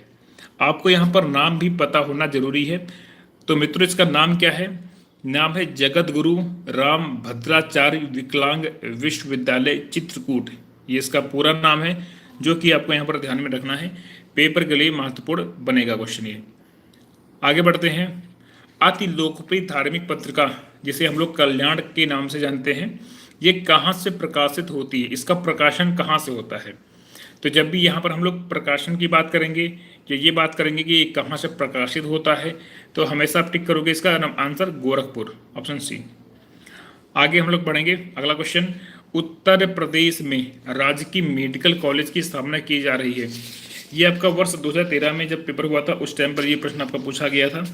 S1: आपको यहाँ पर नाम भी पता होना जरूरी है। तो मित्रों इसका नाम क्या है? नाम है जगत गुरु राम भद्राचार्य विकलांग विश्वविद्यालय चित्रकूट। ये इसका पूरा नाम है, जो कि आपको यहाँ पर ध्यान में रखना है, पेपर के लिए महत्वपूर्ण बनेगा क्वेश्चन ये। आगे बढ़ते हैं, अति लोकप्रिय धार्मिक पत्रिका जिसे हम लोग कल्याण के नाम से जानते हैं, ये कहाँ से प्रकाशित होती है? इसका प्रकाशन कहाँ से होता है? तो जब भी यहाँ पर हम लोग प्रकाशन की बात करेंगे, कि ये बात करेंगे कि ये कहाँ से प्रकाशित होता है, तो हमेशा आप टिक करोगे इसका आंसर गोरखपुर, ऑप्शन सी। आगे हम लोग बढ़ेंगे, अगला क्वेश्चन, उत्तर प्रदेश में राजकीय मेडिकल कॉलेज की स्थापना की जा रही है। ये आपका वर्ष 2013 में जब पेपर हुआ था उस टाइम पर ये प्रश्न आपका पूछा गया था,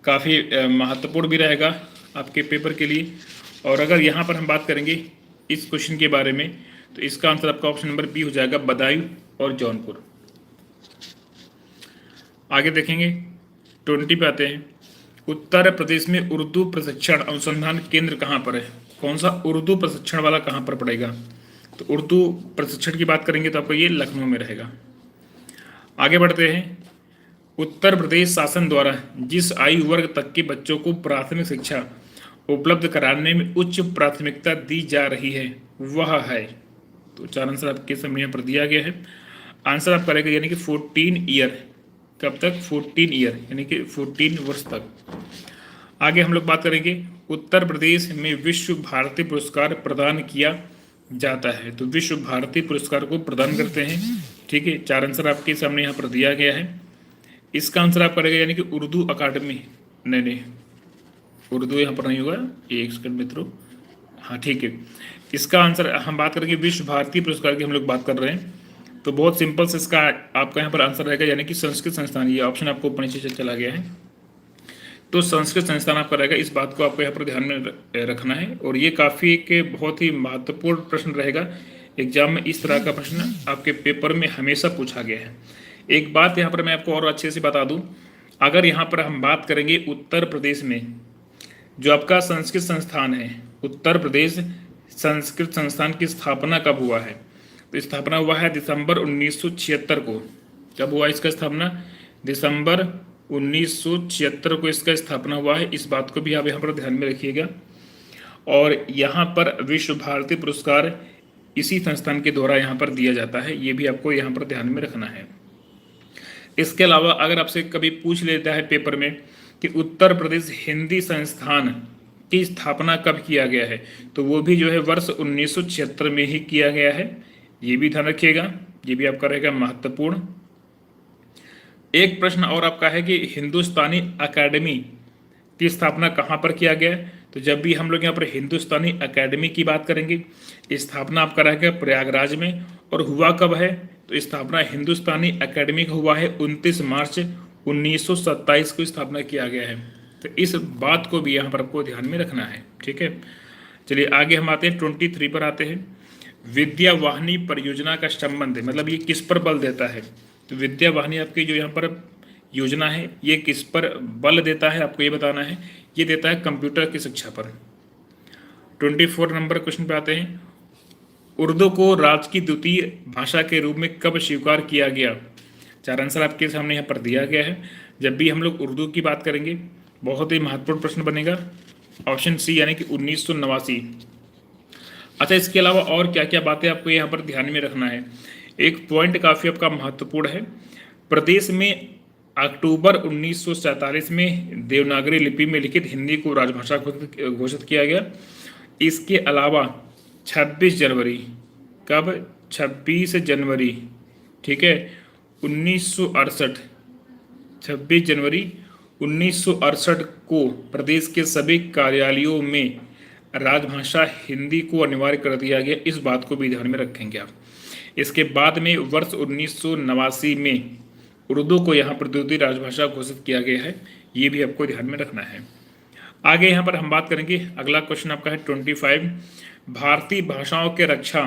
S1: काफ़ी महत्वपूर्ण भी रहेगा आपके पेपर के लिए। और अगर यहाँ पर हम बात करेंगे इस क्वेश्चन के बारे में, तो इसका आंसर आपका ऑप्शन नंबर बी हो जाएगा, बदायूं और जौनपुर। आगे देखेंगे 20 पे आते हैं, उत्तर प्रदेश में उर्दू प्रशिक्षण अनुसंधान केंद्र कहाँ पर है? कौन सा उर्दू प्रशिक्षण वाला कहाँ पर पड़ेगा? तो उर्दू प्रशिक्षण की बात करेंगे तो आपको ये लखनऊ में रहेगा। आगे बढ़ते हैं, उत्तर प्रदेश शासन द्वारा जिस आयु वर्ग तक के बच्चों को प्राथमिक शिक्षा उपलब्ध कराने में उच्च प्राथमिकता दी जा रही है वह है। तो चार आंसर आपके सामने यहाँ पर दिया गया है। आंसर आप करेंगे यानी कि 14 ईयर, कब तक? 14 ईयर, यानी कि 14 वर्ष तक। आगे हम लोग बात करेंगे, उत्तर प्रदेश में विश्व भारती पुरस्कार प्रदान किया जाता है। तो विश्व भारती पुरस्कार को प्रदान करते हैं, ठीक है। चार आंसर आपके सामने यहाँ पर दिया गया है। इसका आंसर आप करेंगे यानी कि उर्दू अकादमी, नहीं उर्दू यहाँ पर नहीं होगा, एक सेकंड मित्रों, हाँ ठीक है। इसका आंसर हम बात करेंगे विश्व भारती पुरस्कार की हम लोग बात कर रहे हैं, तो बहुत सिंपल से इसका आपका यहाँ पर आंसर रहेगा यानी कि संस्कृत संस्थान। ये ऑप्शन आपको ऊपर नीचे चला गया है, तो संस्कृत संस्थान आपका रहेगा। इस बात को आपको यहाँ पर ध्यान में रखना है, और ये काफ़ी एक बहुत ही महत्वपूर्ण प्रश्न रहेगा एग्जाम में। इस तरह का प्रश्न आपके पेपर में हमेशा पूछा गया है। एक बात यहाँ पर मैं आपको और अच्छे से बता दूँ, अगर यहाँ पर हम बात करेंगे उत्तर प्रदेश में जो आपका संस्कृत संस्थान है, उत्तर प्रदेश संस्कृत संस्थान की स्थापना कब हुआ है? तो स्थापना हुआ है दिसंबर 1976 को। कब हुआ इसका स्थापना? दिसंबर 1976 को इसका स्थापना हुआ है। इस बात को भी आप यहाँ पर ध्यान में रखिएगा। और यहाँ पर विश्व भारती पुरस्कार इसी संस्थान के द्वारा यहाँ पर दिया जाता है, ये भी आपको यहाँ पर ध्यान में रखना है। इसके अलावा अगर आपसे कभी पूछ लेता है पेपर में कि उत्तर प्रदेश हिंदी संस्थान की स्थापना कब किया गया है, तो वो भी जो है वर्ष 1976 में ही किया गया है, ये भी ध्यान रखिएगा, ये भी आपका रहेगा महत्वपूर्ण। एक प्रश्न और आपका है कि हिंदुस्तानी अकेडमी की स्थापना कहाँ पर किया गया है? तो जब भी हम लोग यहाँ पर हिंदुस्तानी अकेडमी की बात करेंगे, स्थापना आपका रहेगा प्रयागराज में। और हुआ कब है? तो स्थापना हिंदुस्तानी अकेडमी का हुआ है 29 मार्च 1927 को स्थापना किया गया है। तो इस बात को भी यहाँ पर आपको ध्यान में रखना है, ठीक है। चलिए आगे हम आते हैं 23 पर आते हैं, विद्या वाहिनी परियोजना का संबंध है, मतलब ये किस पर बल देता है? तो विद्या वाहिनी आपकी जो यहाँ पर योजना है ये किस पर बल देता है, आपको ये बताना है। ये देता है कंप्यूटर की शिक्षा पर। 24 नंबर क्वेश्चन पे आते हैं, उर्दू को राज्य की द्वितीय भाषा के रूप में कब स्वीकार किया गया? चार आंसर आपके सामने यहाँ पर दिया गया है। जब भी हम लोग उर्दू की बात करेंगे, बहुत ही महत्वपूर्ण प्रश्न बनेगा। ऑप्शन सी यानी कि 1989। अच्छा, इसके अलावा और क्या क्या बातें आपको यहाँ पर ध्यान में रखना है। एक पॉइंट काफ़ी आपका महत्वपूर्ण है। प्रदेश में अक्टूबर 1947 में देवनागरी लिपि में लिखित हिंदी को राजभाषा घोषित किया गया। इसके अलावा 26 जनवरी, कब? 26 जनवरी, ठीक है, 1968, 26 जनवरी 1968 को प्रदेश के सभी कार्यालयों में राजभाषा हिंदी को अनिवार्य कर दिया गया। इस बात को भी ध्यान में रखेंगे आप। इसके बाद में वर्ष 1989 में उर्दू को यहाँ पर द्वितीय राजभाषा घोषित किया गया है। ये भी आपको ध्यान में रखना है। आगे यहाँ पर हम बात करेंगे, अगला क्वेश्चन आपका है 25। भारतीय भाषाओं के रक्षा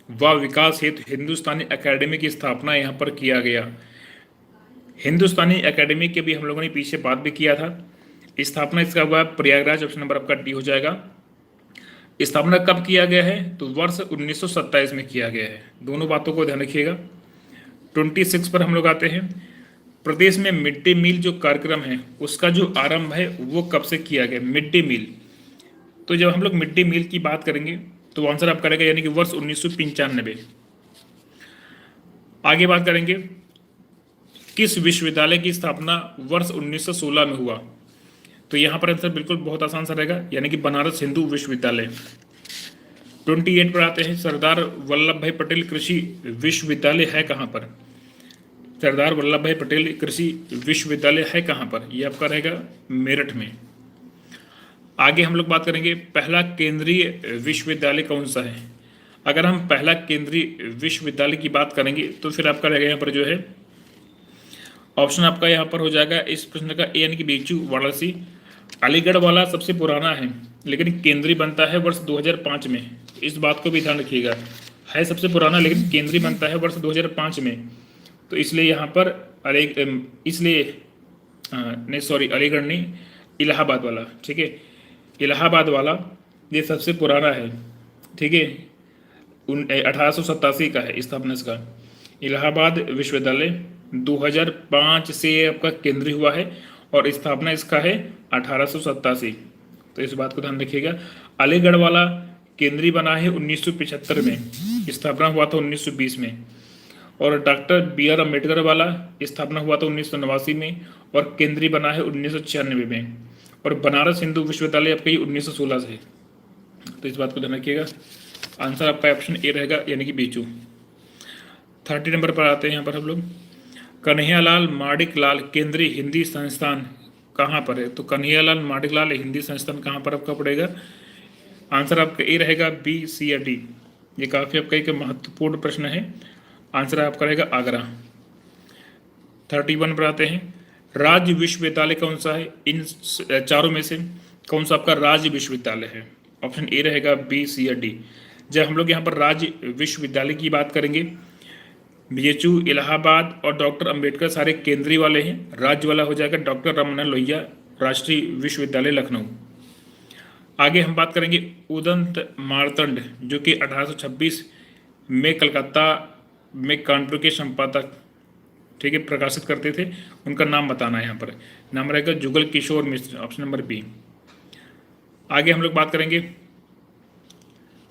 S1: व विकास हेतु हिंदुस्तानी एकेडमी की स्थापना यहाँ पर किया गया। हिंदुस्तानी एकेडमी के भी हम लोगों ने पीछे बात भी किया था। स्थापना इसका हुआ प्रयागराज, ऑप्शन नंबर आपका डी हो जाएगा। स्थापना कब किया गया है? तो वर्ष 1927 में किया गया है। दोनों बातों को ध्यान रखिएगा। 26 पर हम लोग आते हैं। प्रदेश में मिड डे मील जो कार्यक्रम है उसका जो आरंभ है वो कब से किया गया? मिड डे मील, तो जब हम लोग मिड डे मील की बात करेंगे तो आंसर आप करेगा यानी कि वर्ष 1995। आगे बात करेंगे, किस विश्वविद्यालय की स्थापना वर्ष 1916 में हुआ? तो यहाँ पर आंसर बिल्कुल बहुत आसान सा रहेगा, यानी कि बनारस हिंदू विश्वविद्यालय। 28 पर आते हैं, सरदार वल्लभ भाई पटेल कृषि विश्वविद्यालय है कहाँ पर? सरदार वल्लभ भाई पटेल कृषि विश्वविद्यालय है कहाँ पर? ये आपका रहेगा मेरठ में। आगे हम लोग बात करेंगे, पहला केंद्रीय विश्वविद्यालय कौन सा है? अगर हम पहला केंद्रीय विश्वविद्यालय की बात करेंगे तो फिर आपका रहेगा यहाँ पर जो है ऑप्शन आपका यहाँ पर हो जाएगा इस प्रश्न का ए यानी कि बीचू वाराणसी। अलीगढ़ वाला सबसे पुराना है लेकिन केंद्रीय बनता है वर्ष 2005 में। इस बात को भी ध्यान रखिएगा, है सबसे पुराना लेकिन केंद्रीय बनता है वर्ष 2005 में। तो इसलिए यहाँ पर अलीगढ़ नहीं, इलाहाबाद वाला, ठीक है, इलाहाबाद वाला ये सबसे पुराना है, ठीक है। 1887 का है स्थापना इसका। इलाहाबाद विश्वविद्यालय 2005 से आपका केंद्रीय हुआ है और स्थापना इसका है 1887। तो इस बात को ध्यान रखिएगा। अलीगढ़ वाला केंद्रीय बना है 1975 में, स्थापना हुआ था 1920 में। और डॉक्टर BR अम्बेडकर वाला स्थापना हुआ था 1989 में और केंद्रीय बना है 1996 में। और बनारस हिंदू विश्वविद्यालय आपका 1916 से। तो इस बात को ध्यान रखिएगा। आंसर आपका ऑप्शन ए रहेगा यानी कि बीचू। 30 नंबर पर आते हैं यहाँ पर हम लोग, कन्हैयालाल माणिकलाल केंद्रीय हिंदी संस्थान कहाँ पर है? तो कन्हैयालाल माणिकलाल हिंदी संस्थान कहाँ पर आपका पड़ेगा? आंसर आपका ए रहेगा, बी, सी या डी। ये काफ़ी आपका एक महत्वपूर्ण प्रश्न है। आंसर आपका रहेगा आगरा। 31 पर आते हैं, राज्य विश्वविद्यालय कौन सा है? इन चारों में से कौन सा आपका राज्य विश्वविद्यालय है? ऑप्शन ए रहेगा, बी, सी या डी। जब हम लोग यहाँ पर राज्य विश्वविद्यालय की बात करेंगे, BHU इलाहाबाद और डॉक्टर अंबेडकर सारे केंद्रीय वाले हैं। राज्य वाला हो जाएगा डॉक्टर राममनोहर लोहिया राष्ट्रीय विश्वविद्यालय लखनऊ। आगे हम बात करेंगे उदंत मार्तंड जो कि 1826 में कलकत्ता में कानपुर के संपादक, ठीक है, प्रकाशित करते थे। उनका नाम बताना है। यहाँ पर नाम रहेगा जुगल किशोर मिश्र, ऑप्शन नंबर बी। आगे हम लोग बात करेंगे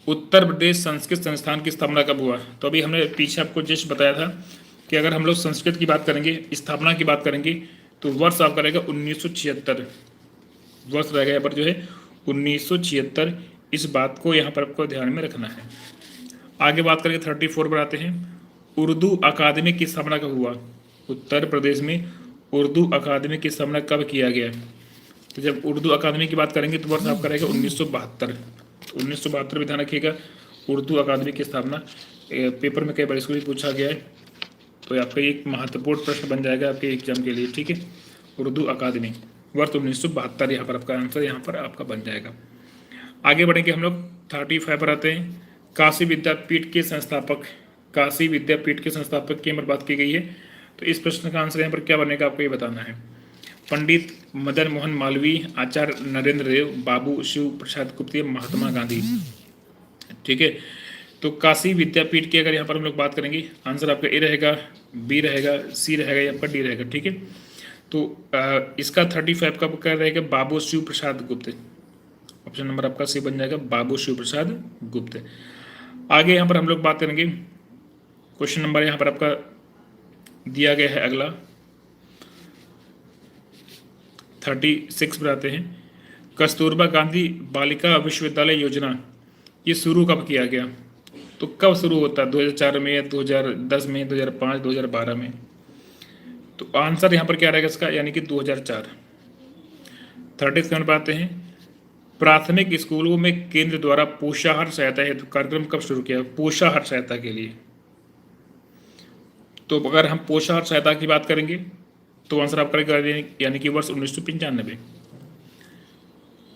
S1: उत्तर प्रदेश संस्कृत संस्थान की स्थापना कब हुआ? तो अभी हमने पीछे आपको जस्ट बताया था कि अगर हम लोग संस्कृत की बात करेंगे, स्थापना की बात करेंगे, तो वर्ष आपका रहेगा 1976। वर्ष रहेगा यहाँ पर जो है 1976। इस बात को यहाँ पर आपको ध्यान में रखना है। आगे बात करेंगे 34 पर आते हैं, उर्दू अकादमी की स्थापना कब हुआ? उत्तर प्रदेश में उर्दू अकादमी की स्थापना कब किया गया? तो जब उर्दू अकादमी की बात करेंगे तो वर्ष आपका रहेगा 1972। 1972 में ध्यान रखिएगा उर्दू अकादमी की स्थापना। पेपर में कई बार इसको भी पूछा गया है, तो आपका एक महत्वपूर्ण प्रश्न बन जाएगा आपके एग्जाम के लिए, ठीक है। उर्दू अकादमी वर्ष 1972 यहाँ पर आपका आंसर यहाँ पर आपका बन जाएगा। आगे बढ़ेंगे हम लोग 35 पर आते हैं, काशी विद्यापीठ के संस्थापक, काशी विद्यापीठ के संस्थापक की यहाँ पर बात की गई है। तो इस प्रश्न का आंसर यहाँ पर क्या बनेगा आपको ये बताना है। पंडित मदन मोहन मालवीय, आचार्य नरेंद्र देव, बाबू शिव प्रसाद गुप्त, महात्मा गांधी, ठीक है। तो काशी विद्यापीठ की अगर यहाँ पर हम लोग बात करेंगे, आंसर आपका ए रहेगा, बी रहेगा, सी रहेगा या आपका डी रहेगा। ठीक है, तो इसका 35 का क्या रहेगा, बाबू शिव प्रसाद गुप्त। ऑप्शन नंबर आपका सी बन जाएगा, बाबू शिव प्रसाद गुप्त। आगे यहाँ पर हम लोग बात करेंगे, क्वेश्चन नंबर यहाँ पर आपका दिया गया है अगला 36 पर आते हैं। कस्तूरबा गांधी बालिका विश्वविद्यालय योजना ये शुरू कब किया गया? तो कब शुरू होता है, 2004 में, 2010 में, 2005, 2012 में? तो आंसर यहाँ पर क्या रहेगा इसका, यानी कि 2004। 37 पर आते हैं। प्राथमिक स्कूलों में केंद्र द्वारा पोषाहार सहायता हेतु कार्यक्रम कब शुरू किया? पोषाहार सहायता के लिए। तो अगर हम पोषाहार सहायता की बात करेंगे तो आंसर आपका यानी कि वर्ष 1995।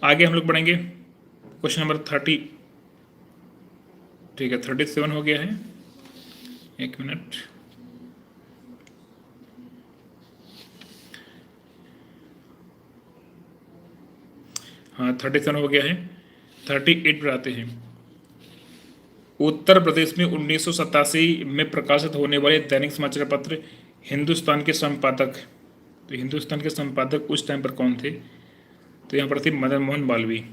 S1: आगे हम लोग बढ़ेंगे, क्वेश्चन नंबर 30, ठीक है 37 हो गया है, एक मिनट। हाँ 37 हो गया है। 38 पर आते हैं। उत्तर प्रदेश में 1987 में प्रकाशित होने वाले दैनिक समाचार पत्र हिंदुस्तान के संपादक, तो हिंदुस्तान के संपादक उस टाइम पर कौन थे? तो यहाँ पर थे मदन मोहन मालवीय।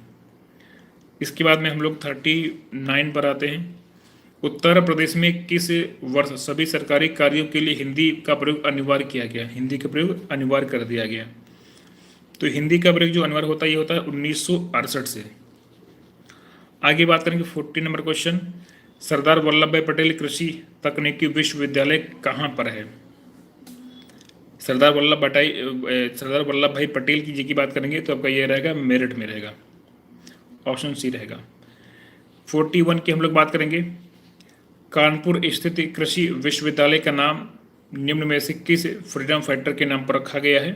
S1: इसके बाद में हम लोग 39 पर आते हैं। उत्तर प्रदेश में किस वर्ष सभी सरकारी कार्यों के लिए हिंदी का प्रयोग अनिवार्य किया गया? हिंदी का प्रयोग अनिवार्य कर दिया गया। तो हिंदी का प्रयोग जो अनिवार्य होता है ये होता है 1968 से। आगे बात करेंगे 40 नंबर क्वेश्चन, सरदार वल्लभ भाई पटेल कृषि तकनीकी विश्वविद्यालय कहाँ पर है? सरदार वल्लभ भाई पटेल की जी की बात करेंगे तो आपका ये रहेगा मेरठ में रहेगा, ऑप्शन सी रहेगा। 41 की हम लोग बात करेंगे, कानपुर स्थित कृषि विश्वविद्यालय का नाम निम्न में से किस फ्रीडम फाइटर के नाम पर रखा गया है?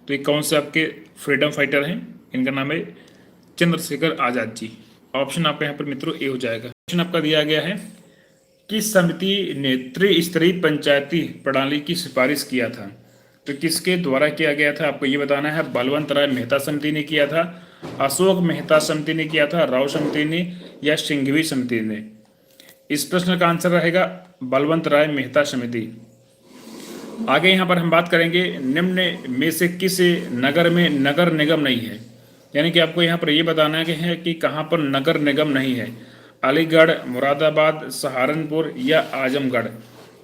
S1: तो ये कौन से आपके फ्रीडम फाइटर हैं? इनका नाम है चंद्रशेखर आज़ाद जी। ऑप्शन आपका यहाँ पर मित्रों ए हो जाएगा। क्वेश्चन आपका दिया गया है, किस समिति ने त्रिस्तरीय पंचायती प्रणाली की सिफारिश किया था? तो किसके द्वारा किया गया था आपको ये बताना है। बलवंत राय मेहता समिति ने किया था, अशोक मेहता समिति ने किया था, राव समिति ने, या सिंघवी समिति ने? इस प्रश्न का आंसर रहेगा बलवंत राय मेहता समिति। आगे यहाँ पर हम बात करेंगे, निम्न में से किस नगर में नगर निगम नहीं है? यानी कि आपको यहाँ पर ये बताना है कि कहाँ पर नगर निगम नहीं है। अलीगढ़, मुरादाबाद, सहारनपुर या आजमगढ़?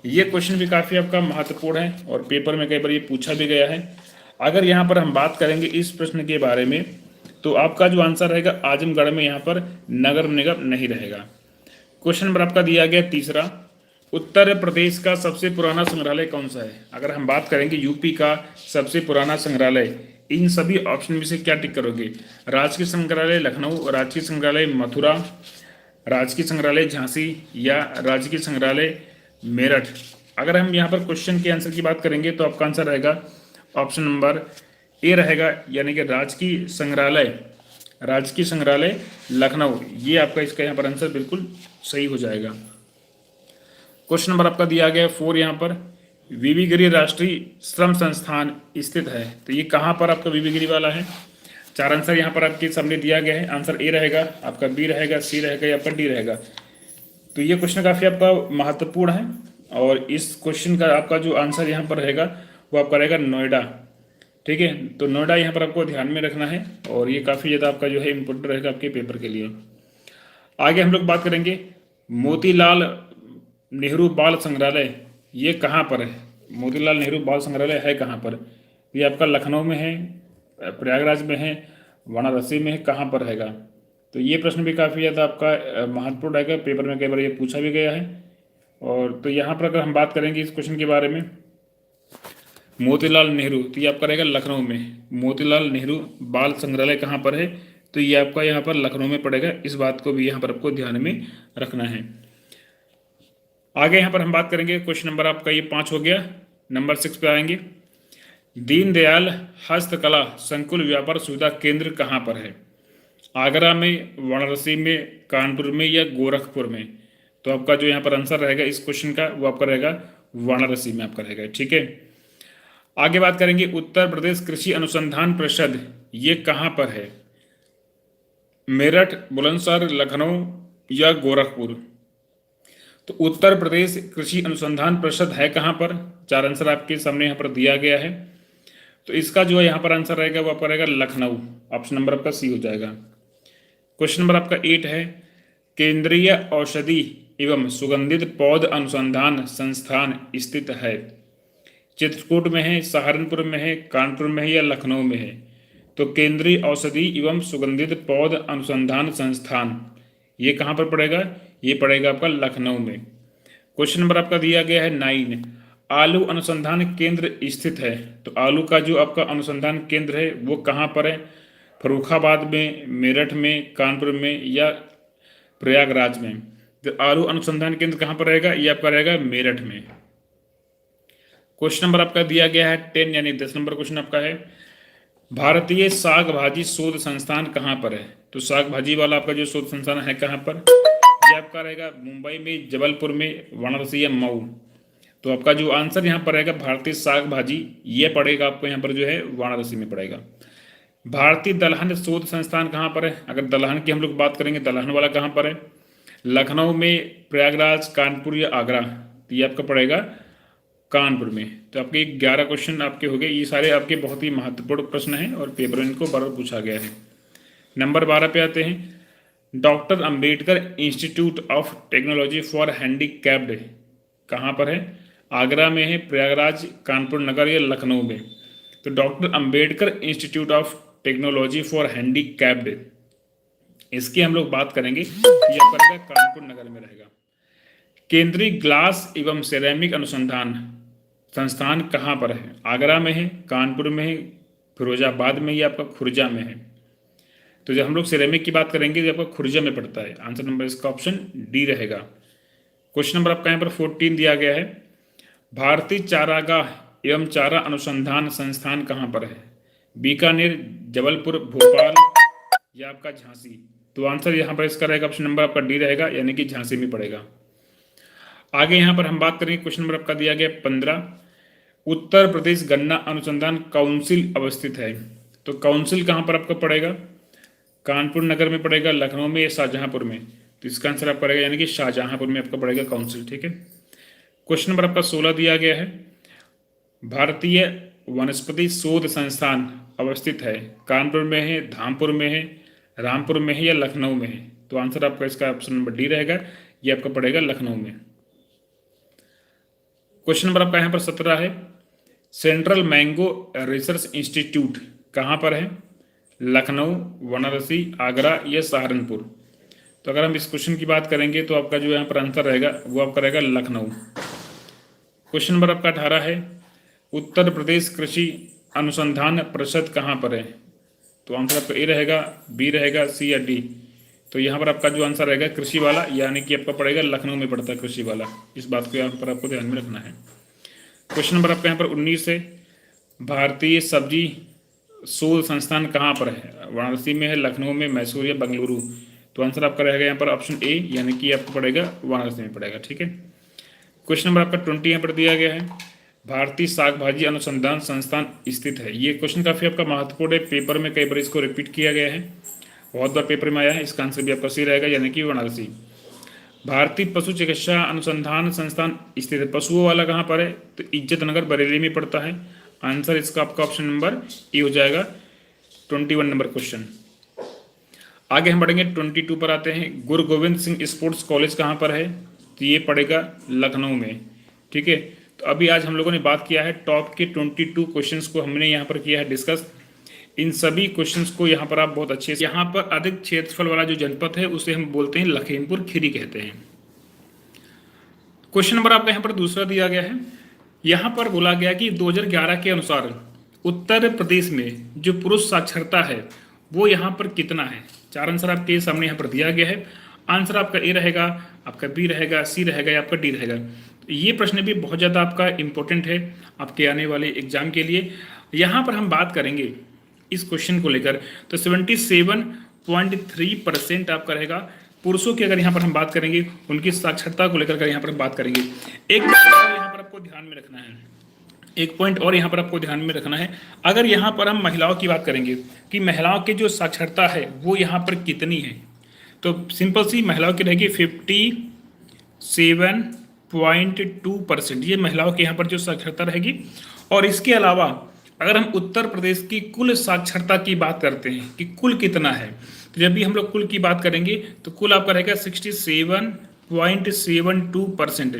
S1: ये क्वेश्चन भी काफ़ी आपका महत्वपूर्ण है और पेपर में कई बार ये पूछा भी गया है। अगर यहाँ पर हम बात करेंगे इस प्रश्न के बारे में तो आपका जो आंसर रहेगा आजमगढ़ में यहाँ पर नगर निगम नहीं रहेगा। क्वेश्चन नंबर आपका दिया गया तीसरा, उत्तर प्रदेश का सबसे पुराना संग्रहालय कौन सा है? अगर हम बात करेंगे यूपी का सबसे पुराना संग्रहालय, इन सभी ऑप्शन में से क्या टिक करोगे? राजकीय संग्रहालय लखनऊ, राजकीय संग्रहालय मथुरा, राजकीय संग्रहालय झांसी या राजकीय संग्रहालय मेरठ? अगर हम यहाँ पर क्वेश्चन के आंसर की बात करेंगे तो आपका आंसर रहेगा ऑप्शन नंबर ए रहेगा, यानी कि राजकीय संग्रहालय लखनऊ। ये आपका इसका यहाँ पर आंसर बिल्कुल सही हो जाएगा। क्वेश्चन नंबर आपका दिया गया 4 यहाँ पर, वीवी गिरी राष्ट्रीय श्रम संस्थान स्थित है, तो ये कहाँ पर आपका वीवी गिरी वाला है? 4 आंसर यहाँ पर आपके सामने दिया गया है। आंसर ए रहेगा, आपका बी रहेगा, सी रहेगा या आपका डी रहेगा। तो ये क्वेश्चन काफ़ी आपका महत्वपूर्ण है और इस क्वेश्चन का आपका जो आंसर यहाँ पर रहेगा वो आपका रहेगा नोएडा। ठीक है, तो नोएडा यहाँ पर आपको ध्यान में रखना है और ये काफ़ी ज़्यादा आपका जो है इम्पोर्टेंट रहेगा आपके पेपर के लिए। आगे हम लोग बात करेंगे, मोतीलाल नेहरू बाल संग्रहालय ये कहाँ पर है? मोतीलाल नेहरू बाल संग्रहालय है कहाँ पर? ये आपका लखनऊ में है, प्रयागराज में है, वाराणसी में है, कहाँ पर रहेगा? तो ये प्रश्न भी काफ़ी ज़्यादा आपका महत्वपूर्ण रहेगा, पेपर में कई बार ये पूछा भी गया है। और तो यहाँ पर अगर हम बात करेंगे इस क्वेश्चन के बारे में, मोतीलाल नेहरू, तो ये आपका रहेगा लखनऊ में। मोतीलाल नेहरू बाल संग्रहालय कहाँ पर है? तो ये आपका यहाँ पर लखनऊ में पड़ेगा। इस बात को भी यहाँ पर आपको ध्यान में रखना है। आगे यहाँ पर हम बात करेंगे, क्वेश्चन नंबर आपका ये 5 हो गया। नंबर 6 पे आएंगे, दीनदयाल हस्तकला संकुल व्यापार सुविधा केंद्र कहाँ पर है? आगरा में, वाराणसी में, कानपुर में या गोरखपुर में? तो आपका जो यहाँ पर आंसर रहेगा इस क्वेश्चन का वो आपका रहेगा वाराणसी में आपका रहेगा। ठीक है, आगे बात करेंगे, उत्तर प्रदेश कृषि अनुसंधान परिषद ये कहाँ पर है? मेरठ, बुलंदशहर, लखनऊ या गोरखपुर? तो उत्तर प्रदेश कृषि अनुसंधान परिषद है कहाँ पर? 4 आंसर आपके सामने यहाँ पर दिया गया है। तो इसका जो है यहाँ पर आंसर रहेगा वो आपका रहेगा लखनऊ। ऑप्शन नंबर आपका सी हो जाएगा। क्वेश्चन नंबर आपका 8 है, केंद्रीय औषधि एवं सुगंधित पौध अनुसंधान संस्थान स्थित है? चित्रकूट में है, सहारनपुर में है, कानपुर में है या लखनऊ में है? तो केंद्रीय औषधि एवं सुगंधित पौध अनुसंधान संस्थान ये कहाँ पर पड़ेगा? ये पड़ेगा आपका लखनऊ में। क्वेश्चन नंबर आपका दिया गया है 9, आलू अनुसंधान केंद्र स्थित है? तो आलू का जो आपका अनुसंधान केंद्र है वो कहाँ पर है? फर्रुखाबाद में, मेरठ में, कानपुर में या प्रयागराज में? तो आलू अनुसंधान केंद्र कहाँ पर रहेगा? ये आपका रहेगा मेरठ में। क्वेश्चन नंबर आपका दिया गया है 10 यानी 10 नंबर क्वेश्चन आपका है, भारतीय साग भाजी शोध संस्थान कहाँ पर है? तो साग भाजी वाला आपका जो शोध संस्थान है कहाँ पर? ये आपका रहेगा मुंबई में, जबलपुर में, वाराणसी या मऊ। तो आपका जो आंसर यहाँ पर रहेगा भारतीय साग भाजी ये पड़ेगा आपको यहाँ पर जो है वाराणसी में पड़ेगा। भारतीय दलहन शोध संस्थान कहाँ पर है? अगर दलहन की हम लोग बात करेंगे, दलहन वाला कहाँ पर है? लखनऊ में, प्रयागराज, कानपुर या आगरा? तो ये आपका पड़ेगा कानपुर में। तो आपके 11 क्वेश्चन आपके हो गए। ये सारे आपके बहुत ही महत्वपूर्ण प्रश्न हैं और पेपर में इनको बार बार पूछा गया है। नंबर 12 पे आते हैं, doctor Ambedkar institute of technology for handicapped कहाँ पर है? आगरा में है, प्रयागराज, कानपुर नगर या लखनऊ में? तो doctor Ambedkar institute of technology for handicapped इसकी हम लोग बात करेंगे, ये आपका कानपुर नगर में रहेगा। केंद्रीय ग्लास एवं सिरेमिक अनुसंधान संस्थान कहाँ पर है? आगरा में है, कानपुर में है, फिरोजाबाद में या आपका खुर्जा में है? तो जब हम लोग सिरेमिक की बात करेंगे तो आपका खुर्जा में पड़ता है। आंसर नंबर इसका ऑप्शन डी रहेगा। क्वेश्चन नंबर आपका यहाँ पर 14 दिया गया है, भारतीय चारागाह एवं चारा अनुसंधान संस्थान कहाँ पर है? बीकानेर, जबलपुर, भोपाल या आपका झांसी? तो आंसर यहाँ पर इसका रहेगा ऑप्शन नंबर आपका डी रहेगा, यानी कि झांसी में पड़ेगा। आगे यहाँ पर हम बात करेंगे, क्वेश्चन नंबर आपका दिया गया 15, उत्तर प्रदेश गन्ना अनुसंधान काउंसिल अवस्थित है? तो काउंसिल कहाँ पर आपका पड़ेगा? कानपुर नगर में पड़ेगा, लखनऊ में या शाहजहांपुर में? तो इसका आंसर आपका पड़ेगा यानी कि शाहजहांपुर में आपका पड़ेगा काउंसिल। ठीक है। क्वेश्चन नंबर आपका 16 दिया गया है, भारतीय वनस्पति शोध संस्थान अवस्थित है? कानपुर में है, धामपुर में है, रामपुर में है या लखनऊ में है? तो आंसर आपका इसका ऑप्शन नंबर डी रहेगा, ये आपका पड़ेगा लखनऊ में। क्वेश्चन नंबर आपका यहाँ पर 17 है, सेंट्रल मैंगो रिसर्च इंस्टीट्यूट कहाँ पर है? लखनऊ, वाराणसी, आगरा या सहारनपुर? तो अगर हम इस क्वेश्चन की बात करेंगे तो आपका जो यहाँ पर आंसर रहेगा वो आपका रहेगा लखनऊ। क्वेश्चन नंबर आपका 18 है, उत्तर प्रदेश कृषि अनुसंधान परिषद कहाँ पर है? तो आंसर आपका ए रहेगा, बी रहेगा, सी या डी? तो यहाँ पर आपका जो आंसर रहेगा कृषि वाला, यानी कि आपका पड़ेगा लखनऊ में पड़ता है कृषि वाला। इस बात को यहाँ पर आपको ध्यान में रखना है। क्वेश्चन नंबर आपका यहाँ पर 19 है, भारतीय सब्जी शोध संस्थान कहाँ पर है? वाराणसी में है, लखनऊ में, मैसूर या बेंगलुरु? तो आंसर आपका रहेगा यहाँ पर ऑप्शन ए, यानी कि आपको पड़ेगा वाराणसी में पड़ेगा। ठीक है। क्वेश्चन नंबर आपका 20 यहाँ पर दिया गया है, भारतीय साग भाजी अनुसंधान संस्थान स्थित है? ये क्वेश्चन काफ़ी आपका महत्वपूर्ण है, पेपर में कई बार इसको रिपीट किया गया है, बहुत बार पेपर में आया है। इसका आंसर भी आपका सी रहेगा, यानी कि वाराणसी। भारतीय पशु चिकित्सा अनुसंधान संस्थान स्थित है? पशुओं वाला कहाँ पर है? तो इज्जत नगर, बरेली में पड़ता है। आंसर इसका आपका ऑप्शन नंबर ए हो जाएगा, 21 नंबर क्वेश्चन। आगे हम बढ़ेंगे 22 पर आते हैं, गुरु गोविंद सिंह स्पोर्ट्स कॉलेज कहाँ पर है? तो ये पड़ेगा लखनऊ में। ठीक है। तो अभी आज हम लोगों ने बात किया है टॉप के 22 क्वेश्चंस को हमने यहाँ पर किया है डिस्कस। इन सभी क्वेश्चंस को यहाँ पर आप बहुत अच्छे से, यहाँ पर अधिक क्षेत्रफल वाला जो जनपद है उसे हम बोलते हैं लखीमपुर खीरी कहते हैं। क्वेश्चन नंबर आपका यहाँ पर दूसरा दिया गया है, यहाँ पर बोला गया कि 2011 के अनुसार उत्तर प्रदेश में जो पुरुष साक्षरता है वो यहाँ पर कितना है? 4 आंसर आपके सामने यहाँ पर दिया गया है। आंसर आपका ए रहेगा, आपका बी रहेगा, सी रहेगा या आपका डी रहेगा। ये प्रश्न भी बहुत ज़्यादा आपका इम्पोर्टेंट है आपके आने वाले एग्जाम के लिए। यहाँ पर हम बात करेंगे इस क्वेश्चन को लेकर, तो 77.3% आपका रहेगा पुरुषों की। अगर यहाँ पर हम बात करेंगे उनकी साक्षरता को लेकर यहाँ पर हम बात करेंगे, एक यहाँ पर आपको ध्यान में रखना है, एक पॉइंट और यहाँ पर आपको ध्यान में रखना है। अगर यहाँ पर हम महिलाओं की बात करेंगे कि महिलाओं की जो साक्षरता है वो यहाँ पर कितनी है, तो सिंपल सी महिलाओं की रहेगी 67.2% ये महिलाओं के यहाँ पर जो साक्षरता रहेगी। और इसके अलावा अगर हम उत्तर प्रदेश की कुल साक्षरता की बात करते हैं कि कुल कितना है, तो जब भी हम लोग कुल की बात करेंगे तो कुल आपका रहेगा 67.72%।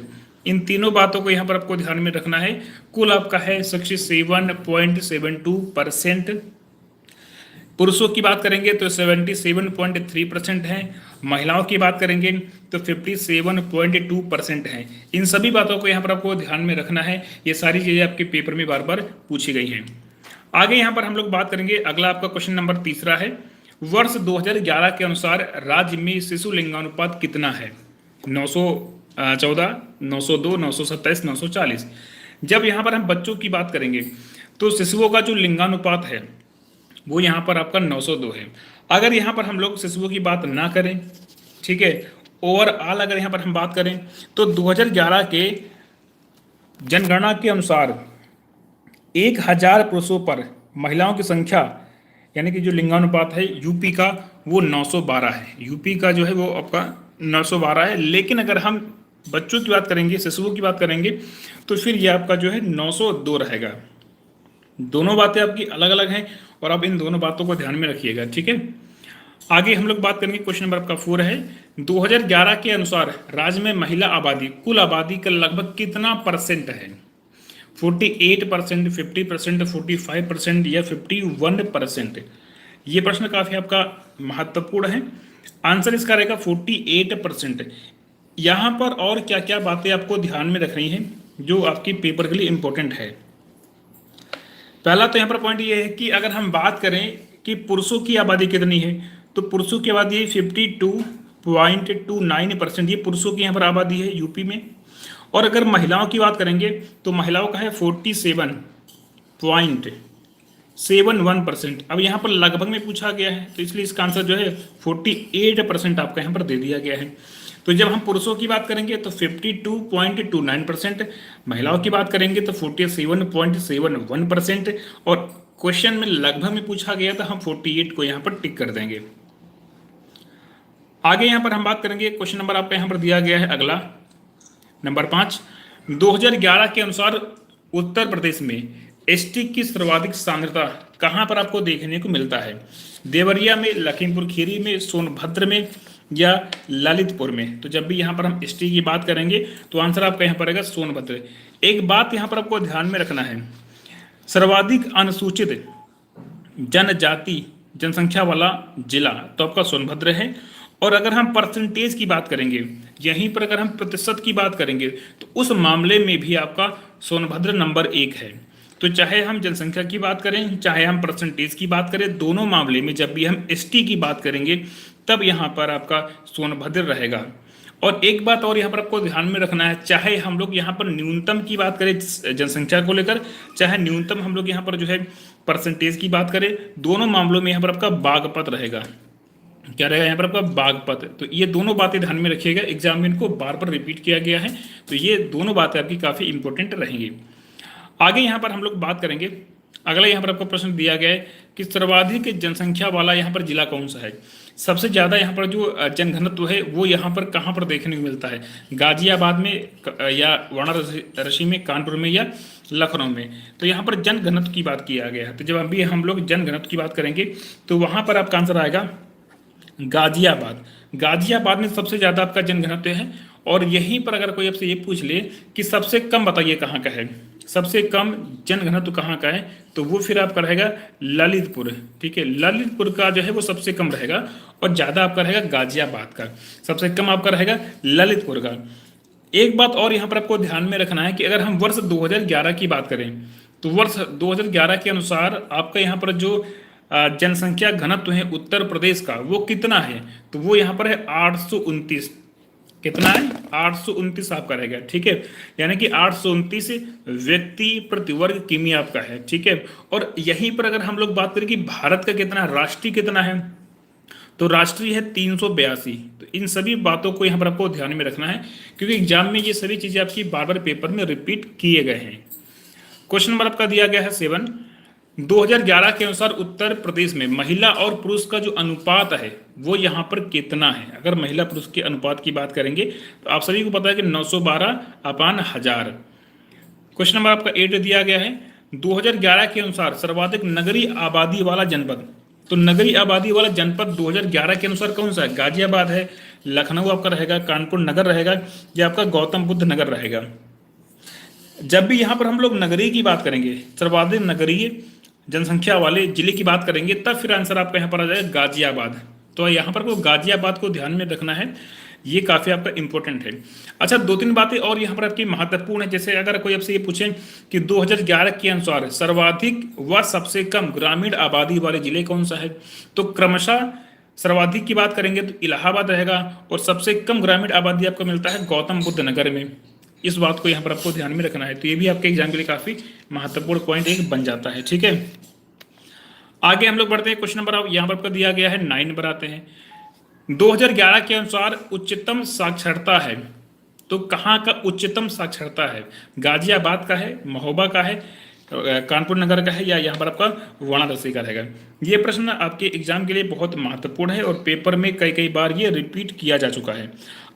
S1: इन तीनों बातों को यहाँ पर आपको ध्यान में रखना है। कुल आपका है 67.72%। पुरुषों की बात करेंगे तो 77.3% है, महिलाओं की बात करेंगे तो 57.2% है। इन सभी बातों को यहाँ पर आपको ध्यान में रखना है, ये सारी चीज़ें आपके पेपर में बार बार पूछी गई हैं। आगे यहाँ पर हम लोग बात करेंगे, अगला आपका क्वेश्चन नंबर तीसरा है, वर्ष 2011 के अनुसार राज्य में शिशु लिंगानुपात कितना है? 914, 902, 927, 940। जब यहाँ पर हम बच्चों की बात करेंगे तो शिशुओं का जो लिंगानुपात है वो यहाँ पर आपका 902 है। अगर यहाँ पर हम लोग शिशुओं की बात ना करें, ठीक है, ओवरऑल अगर यहाँ पर हम बात करें तो 2011 के जनगणना के अनुसार 1000 पुरुषों पर महिलाओं की संख्या यानी कि जो लिंगानुपात है यूपी का वो 912 है। यूपी का जो है वो आपका 912 है। लेकिन अगर हम बच्चों की बात करेंगे, शिशुओं की बात करेंगे तो फिर ये आपका जो है 902 रहेगा। दोनों बातें आपकी अलग अलग हैं और आप इन दोनों बातों को ध्यान में रखिएगा, ठीक है। आगे हम लोग बात करेंगे, क्वेश्चन नंबर आपका 4 है, 2011 के अनुसार राज्य में महिला आबादी कुल आबादी का लगभग कितना परसेंट है? 48%, 50%, 45% या 51%? ये प्रश्न काफी आपका महत्वपूर्ण है। आंसर इसका रहेगा 48%। यहाँ पर और क्या क्या बातें आपको ध्यान में रखनी है जो आपकी पेपर के लिए इंपॉर्टेंट है। पहला तो यहाँ पर पॉइंट ये है कि अगर हम बात करें कि पुरुषों की आबादी कितनी है तो पुरुषों की आबादी है 52.29%। ये पुरुषों की यहाँ पर आबादी है यूपी में। और अगर महिलाओं की बात करेंगे तो महिलाओं का है 47.71%। अब यहाँ पर लगभग में पूछा गया है तो इसलिए इसका आंसर जो है 48% आपका यहाँ पर दे दिया गया है। तो जब हम पुरुषों की बात करेंगे तो 52.29%, महिलाओं की बात करेंगे तो 47.71%। और क्वेश्चन में लगभग में पूछा गया था, हम 48 को यहाँ पर टिक कर देंगे। आगे यहाँ पर हम बात करेंगे, क्वेश्चन नंबर आपका यहाँ पर दिया गया है अगला नंबर 5, 2011 के अनुसार उत्तर प्रदेश में एसटी की सर्वाधिक सांद्रता कहाँ पर आपको देखने को मिलता है? देवरिया में, लखीमपुर खीरी में, सोनभद्र में या ललितपुर में? तो जब भी यहाँ पर हम एसटी की बात करेंगे तो आंसर आपका यहाँ पर रहेगा सोनभद्र। एक बात यहाँ पर आपको ध्यान में रखना है, सर्वाधिक अनुसूचित जनजाति जनसंख्या वाला जिला तो आपका सोनभद्र है। और अगर हम परसेंटेज की बात करेंगे, यहीं पर अगर हम प्रतिशत की बात करेंगे तो उस मामले में भी आपका सोनभद्र नंबर 1 है। तो चाहे हम जनसंख्या की बात करें, चाहे हम परसेंटेज की बात करें, दोनों मामले में जब भी हम एसटी की बात करेंगे तब यहाँ पर आपका सोनभद्र रहेगा। और एक बात और यहाँ पर आपको ध्यान में रखना है, चाहे हम लोग यहाँ पर न्यूनतम की बात करें जनसंख्या को लेकर, चाहे न्यूनतम हम लोग यहाँ पर जो है परसेंटेज की बात करें, दोनों मामलों में यहाँ पर आपका बागपत रहेगा। क्या रहेगा यहाँ पर आपका? बागपत। तो ये दोनों बातें ध्यान में रखिएगा, एग्जाम में इनको बार बार रिपीट किया गया है, तो ये दोनों बातें आपकी काफ़ी इंपॉर्टेंट रहेंगी। आगे यहाँ पर हम लोग बात करेंगे, अगला यहाँ पर आपको प्रश्न दिया गया है कि सर्वाधिक जनसंख्या वाला यहाँ पर जिला कौन सा है? सबसे ज़्यादा यहाँ पर जो जनघनत्व है वो यहाँ पर कहाँ पर देखने को मिलता है? गाजियाबाद में या वाराणसी में, कानपुर में या लखनऊ में? तो यहाँ पर जनघनत्व की बात किया गया है। तो जब अभी हम लोग जनघनत्व की बात करेंगे तो वहाँ पर आपका आंसर आएगा गाजियाबाद। गाजियाबाद में सबसे ज़्यादा आपका जनघनत्व है। और यहीं पर अगर कोई आपसे ये पूछ ले कि सबसे कम बताइए कहाँ का है, सबसे कम जनघनत्व कहाँ का है, तो वो फिर आपका रहेगा ललितपुर। ठीक है, ललितपुर का जो है वो सबसे कम रहेगा और ज़्यादा आपका रहेगा गाजियाबाद का। सबसे कम आपका रहेगा ललितपुर का। एक बात और यहाँ पर आपको ध्यान में रखना है कि अगर हम वर्ष 2011 की बात करें तो वर्ष 2011 के अनुसार आपका यहाँ पर जो जनसंख्या घनत्व है उत्तर प्रदेश का वो कितना है? तो वो यहाँ पर है 829। कितना है? 829 आपका रहेगा। ठीक है, यानी कि 829 व्यक्ति प्रति वर्ग किमी आपका है। ठीक है, और यहीं पर अगर हम लोग बात करें कि भारत का कितना, राष्ट्रीय कितना है, तो राष्ट्रीय है 382। तो इन सभी बातों को यहाँ पर आपको ध्यान में रखना है क्योंकि एग्जाम में ये सभी चीज़ें आपकी बार बार पेपर में रिपीट किए गए हैं। क्वेश्चन नंबर आपका दिया गया है 7, 2011 के अनुसार उत्तर प्रदेश में महिला और पुरुष का जो अनुपात है वो यहाँ पर कितना है। अगर महिला पुरुष के अनुपात की बात करेंगे तो आप सभी को पता है कि 912/1000। क्वेश्चन नंबर आपका 8 दिया गया है, 2011 के अनुसार सर्वाधिक नगरीय आबादी वाला जनपद। तो नगरीय आबादी वाला जनपद 2011 के अनुसार कौन सा है? गाजियाबाद है, लखनऊ आपका रहेगा, कानपुर नगर रहेगा, या आपका गौतम बुद्ध नगर रहेगा। जब भी यहाँ पर हम लोग नगरीय की बात करेंगे, सर्वाधिक नगरीय जनसंख्या वाले जिले की बात करेंगे, तब फिर आंसर आपका यहाँ पर आ जाएगा गाजियाबाद। तो यहाँ पर को गाजियाबाद को ध्यान में रखना है, ये काफ़ी आपका इंपॉर्टेंट है। अच्छा, दो तीन बातें और यहाँ पर आपकी महत्वपूर्ण है। जैसे अगर कोई आपसे ये पूछे कि 2011 के अनुसार सर्वाधिक व सबसे कम ग्रामीण आबादी वाले जिले कौन सा है, तो क्रमशः सर्वाधिक की बात करेंगे तो इलाहाबाद रहेगा, और सबसे कम ग्रामीण आबादी आपको मिलता है गौतम बुद्ध नगर में। इस बात को यहाँ पर आपको ध्यान में रखना है। तो ये भी आपके एग्जाम के लिए काफ़ी महत्वपूर्ण पॉइंट एक बन जाता है। ठीक है, आगे हम लोग बढ़ते हैं। क्वेश्चन नंबर यहाँ पर आपको दिया गया है 9 नंबर आते हैं। 2011 के अनुसार उच्चतम साक्षरता है, तो कहाँ का उच्चतम साक्षरता है? गाजियाबाद का है, महोबा का है, कानपुर नगर का है, या यहाँ पर आपका वाराणसी का रहेगा? ये प्रश्न आपके एग्जाम के लिए बहुत महत्वपूर्ण है और पेपर में कई कई बार ये रिपीट किया जा चुका है।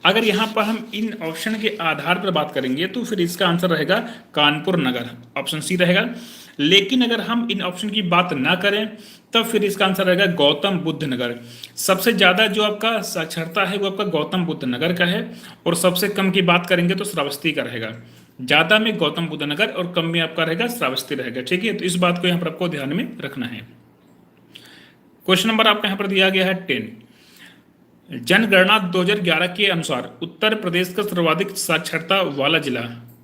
S1: अगर यहाँ पर हम इन ऑप्शन के आधार पर बात करेंगे तो फिर इसका आंसर रहेगा कानपुर नगर, ऑप्शन सी रहेगा। लेकिन अगर हम इन ऑप्शन की बात ना करें तब फिर इसका आंसर रहेगा गौतम बुद्ध नगर। सबसे ज़्यादा जो आपका साक्षरता है वो आपका गौतम बुद्ध नगर का है, और सबसे कम की बात करेंगे तो श्रावस्ती का रहेगा। ज़्यादा में गौतम बुद्ध नगर और कम में आपका रहेगा श्रावस्ती रहेगा। ठीक है, तो इस बात को यहाँ पर आपको ध्यान में रखना है। क्वेश्चन नंबर आपका यहाँ पर दिया गया है 10। जनगणना 2011 के अनुसार उत्तर प्रदेश का सर्वाधिक साक्षरता वाला जिला।